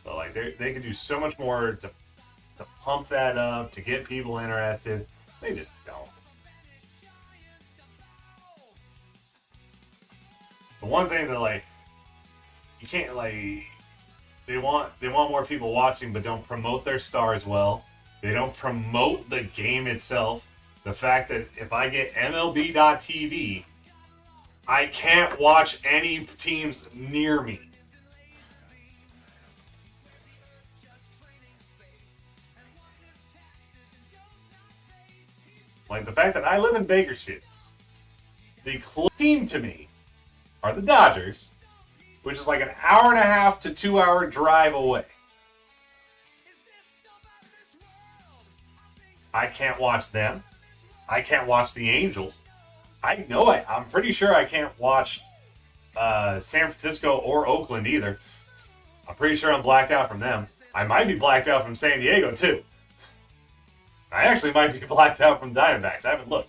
But like they could do so much more to pump that up, to get people interested. They just don't. It's the one thing that like you can't like they want more people watching, but don't promote their stars well. They don't promote the game itself. The fact that if I get MLB.TV, I can't watch any teams near me. Like the fact that I live in Bakersfield. The closest team to me are the Dodgers, which is like an hour and a half to 2 hour drive away. I can't watch them. I can't watch the Angels. I know it. I'm pretty sure I can't watch San Francisco or Oakland either. I'm pretty sure I'm blacked out from them. I might be blacked out from San Diego too. I actually might be blacked out from Diamondbacks. I haven't looked.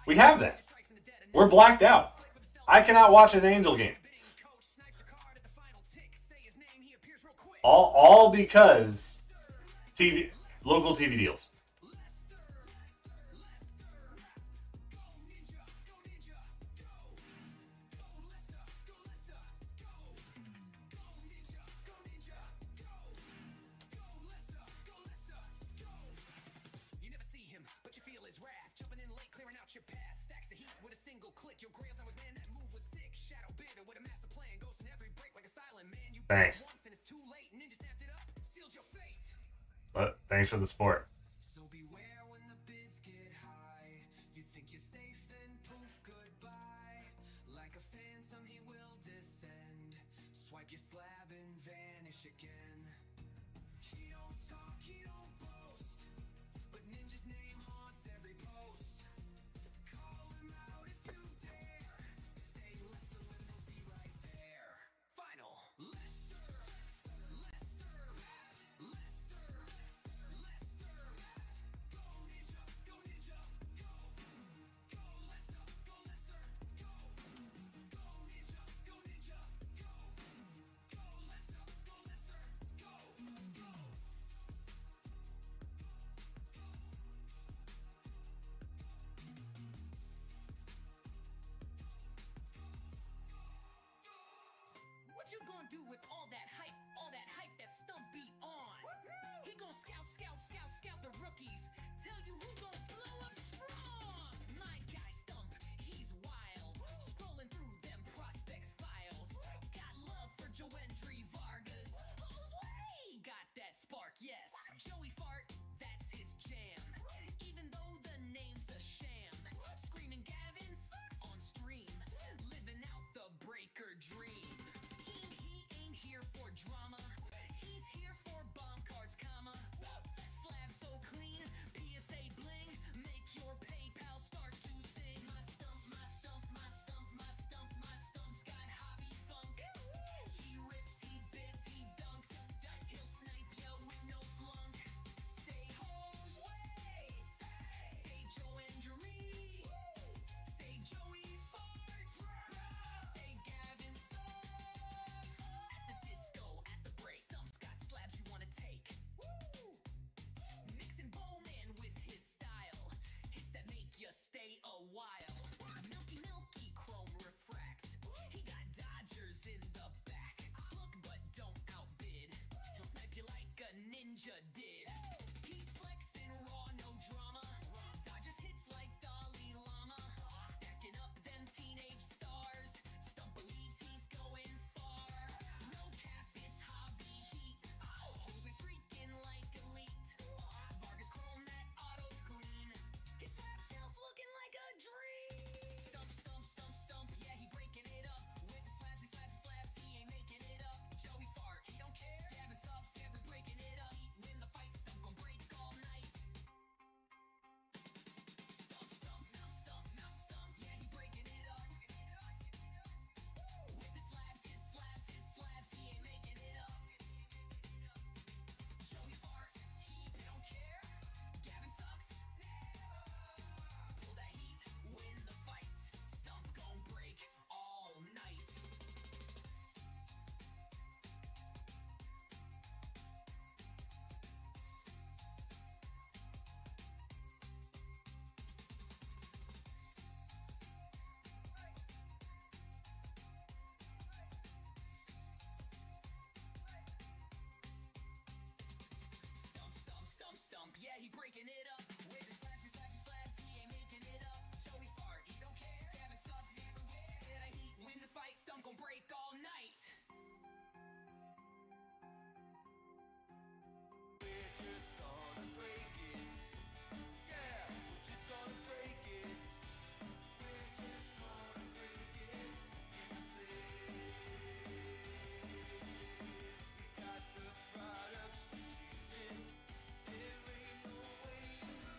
We have that. We're blacked out. I cannot watch an Angel game. All because local TV deals. Thanks. But thanks for the support. So beware when the bids get high. You think you're safe, then poof, goodbye. Like a phantom, he will descend. Swipe your slab and vanish again. He don't talk, he don't boast, but Ninja's name haunts every post. Call him out if you dare. Say Lester and he'll be right there. Final. What you gonna do with all that hype that Stump be on? He gonna scout the rookies. Tell you who gonna blow up strong. My guy Stump, he's wild. Scrolling through them prospects files. Got love for Joendry Vargas. Who's way got that spark, yes. Joey Fart, that's his jam. Even though the name's a sham. Screaming Gavin sucks on stream. Living out the breaker dream. He ain't here for drama. He's here for bomb cards, comma. Slab so clean, PSA bling. Make your PayPal start to sing. My stump, my stump, my stump, my stump, my stump's got hobby funk. He rips, he bits, he dunks. He'll snipe you with no flunk. Say Ho's way. Say Joendry. Say Joey Fart. Say Gavin sucks. At the disco, at the break, Stump's got slabs you wanna take. Woo! Mixing Bowman with his style. Hits that make you stay a while. Milky chrome refract. He got Dodgers in the back. Look but don't outbid. He'll snipe you like a ninja did. He's flexing raw, no drama. Dodgers hits like Dalai Lama. Stacking up them teenage stars. Stump believes he's going far. No cap, it's hobby heat. Always freaking like elite. Vargas chrome, that auto's clean. His slab shelf looking like a dream. Stump, yeah, he breaking it up. With the slabs, he ain't making it up. Joey Fart, he don't care. Gavin subs, every breaking it up. Win the fight he breaking it up. With his slaps, he ain't making it up. Joey fart, he don't care. Gavin subs everywhere. Get a heat, win the fight, stump gon' break all night. We're just gonna break it. Yeah, we're just gonna break it. We're just gonna break it in place. We've got the products to choose it. There ain't no way in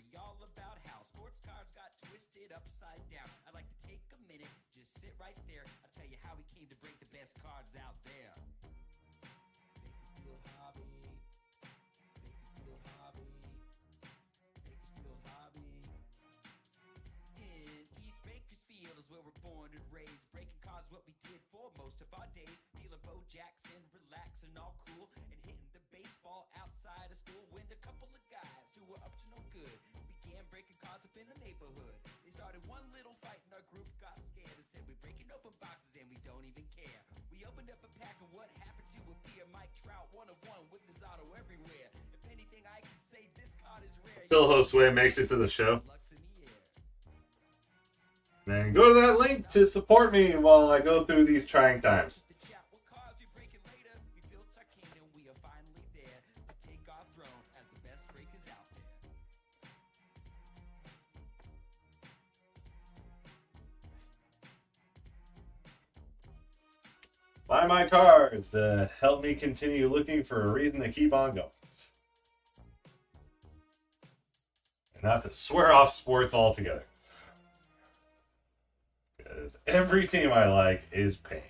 me all about how sports cards got twisted upside down. I'd like to take a minute, just sit right there. I'll tell you how we came to break the best cards out there. Bakersfield Hobby. Bakersfield Hobby. Bakersfield Hobby. In East Bakersfield is where we're born and raised. Breaking cards what we did for most of our days. Feeling Bo Jackson, relaxing, all cool, and hitting the baseball outside of school. When a couple of guys who were up to no good began breaking cards up in the neighborhood. They started one little fight and our group got scared and said, we're breaking open boxes and we don't even care. We opened up a pack and what happened to appear? Mike Trout, 1-of-1 with his auto everywhere. If anything, I can say this card is rare. Phil Josue makes it to the show. Then go to that link to support me while I go through these trying times. Buy my cards to help me continue looking for a reason to keep on going. And not to swear off sports altogether. Because every team I like is pain.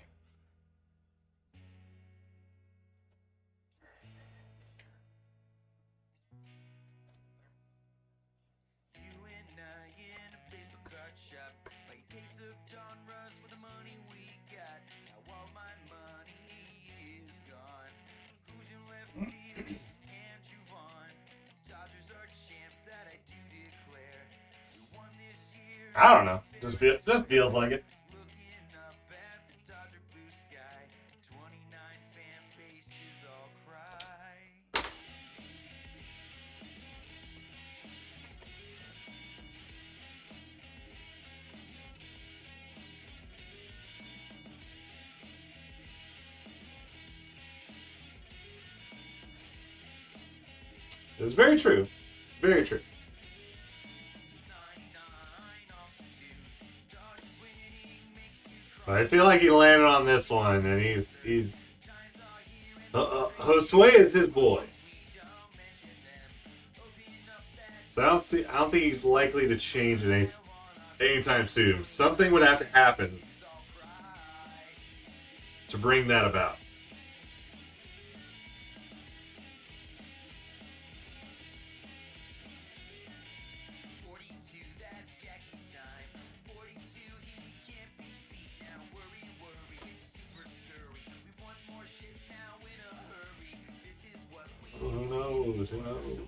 I don't know. Just feels like it. It's very true. Very true. I feel like he landed on this one, and he's Josue is his boy, so I don't think he's likely to change it anytime soon. Something would have to happen to bring that about. Who knows? Who knows?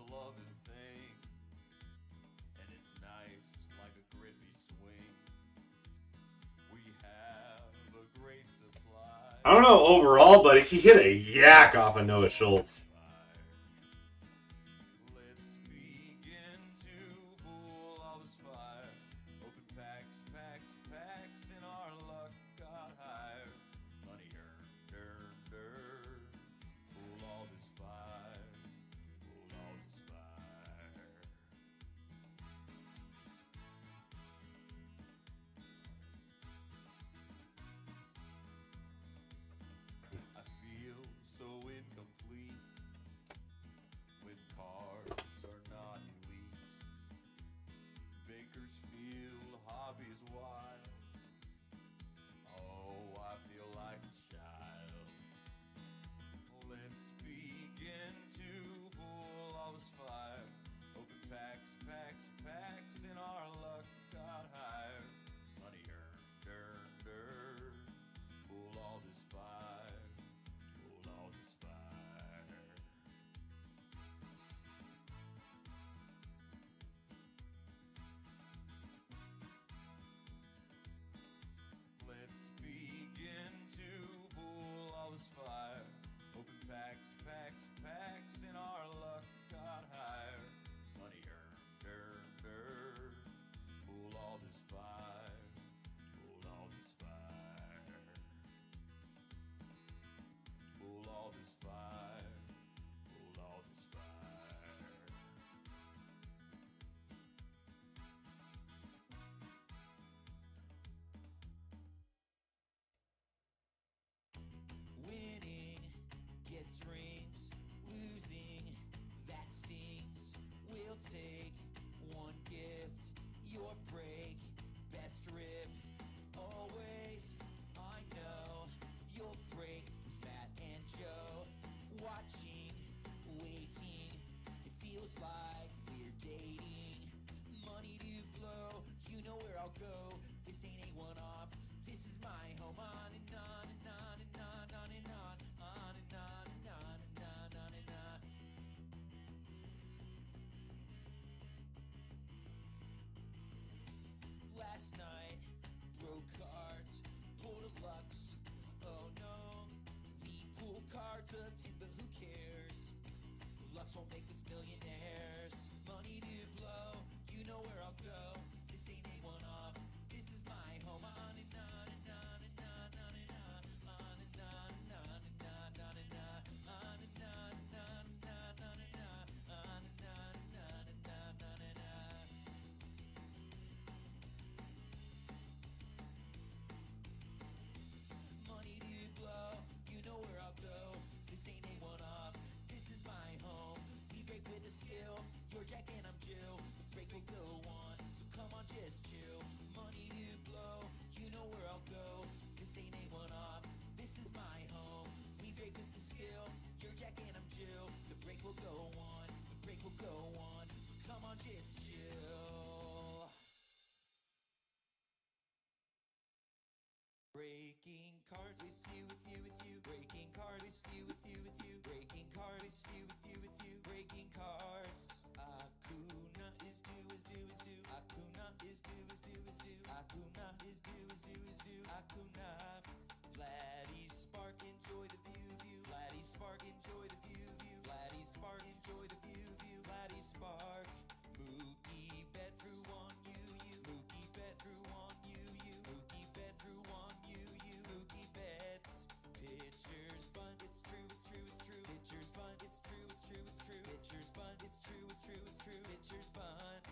Loving thing, and it's nice like a Griffey swing. We have a great supply. I don't know overall, but he hit a yak off of Noah Schultz. Let's begin to pull all this fire. Open packs, and our luck got higher. Money earned. Pull all this fire. I feel so incomplete bucks won't make us millionaires. Money to blow, you know where I'll go. This ain't a one-off, this is my home. On and on and on and on, on and on, on and on and on and on, on and on, on and on and on and on, on and on, on and on and on and on, on and on. Money to blow, you know where I'll go. This ain't a one-off, this is my home. We break with a skill, you're Jack and I'm Jill. The break will go on, so come on, just chill. Money to blow, you know where I'll go. This ain't a one-off, this is my home. We break with the skill, you're Jack and I'm Jill. The break will go on, the break will go on, so come on, just chill. Breaking cards with you, with you, with you. Breaking cards with you, with you, with you. Breaking cards with you, with you, with you. Breaking cards. Akuna is due, is due, is due. Akuna is due, is due, is due. Akuna is due, is due, is due. Akuna. Vladdy Spark, enjoy the view, view. Vladdy Spark, enjoy the view, view. Vladdy Spark, enjoy the view, view. Vladdy Spark. Mookie bet through on you, you. Mookie bet through on you, you. Mookie bet through on you, you. Mookie bets. Pitchers bunt, it's true, it's true, it's true. Pitchers bunt, it's true, it's true, it's true. Pitchers bunt, it's true, it's true, it's true. Pitchers bunt.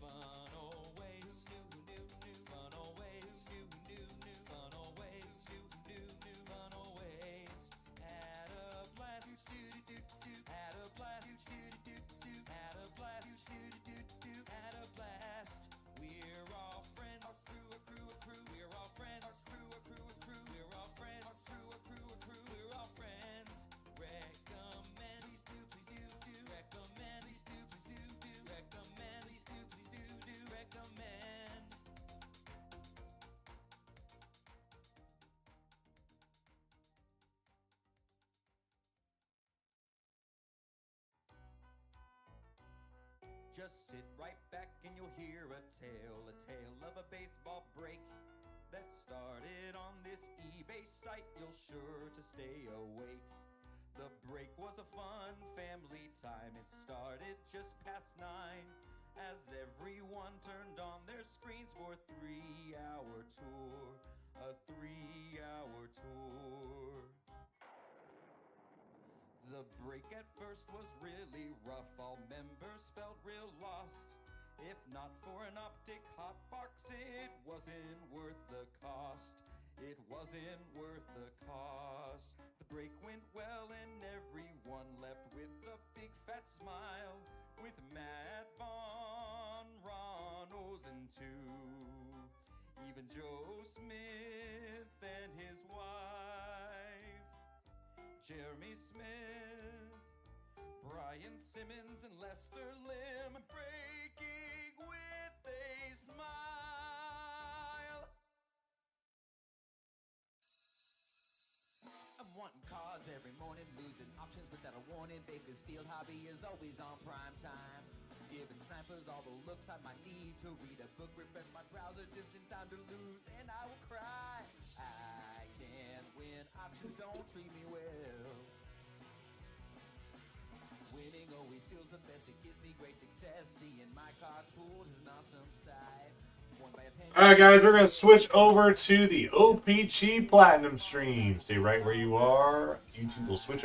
Fun always, who knew, who knew. Fun always, who knew, who knew. Fun always, who knew, who knew. Fun always. Had a blast, do do do do. Had a blast, do do do do. Had a blast, do do do do. Had a blast. We're all friends. Our crew, a crew, a crew. We're all friends. Our crew, a crew, a crew. We're all friends. Our crew, a crew, a crew. We're all friends. Recommend, please do, do. Recommend, please do, do. Recommend, please do, do. Recommend. Just sit right back and you'll hear a tale of a baseball break that started on this eBay site. You'll sure to stay awake. The break was a fun family time. It started just past 9 as everyone turned on their screens for a 3-hour tour. A 3-hour tour. The break at first was really rough. All members felt real lost. If not for an optic hotbox, it wasn't worth the cost. It wasn't worth the cost. The break went well and everyone left with a big fat smile. With Matt Vaughn, Ron Ozen too. Even Joe Smith and his wife. Jeremy Smith, Brian Simmons and Lester Lim, breaking with a smile. I'm wanting cards every morning, losing auctions without a warning. Bakersfield hobby is always on prime time. Giving snipers all the looks I might need to read a book, refresh my browser just in time to lose, and I will cry. I can't win, auctions don't treat me well. Winning always feels the best, it gives me great success. Seeing my cards pulled is an awesome sight. Won by a penny. All right, guys, we're going to switch over to the OPG Platinum stream. Stay right where you are. YouTube will switch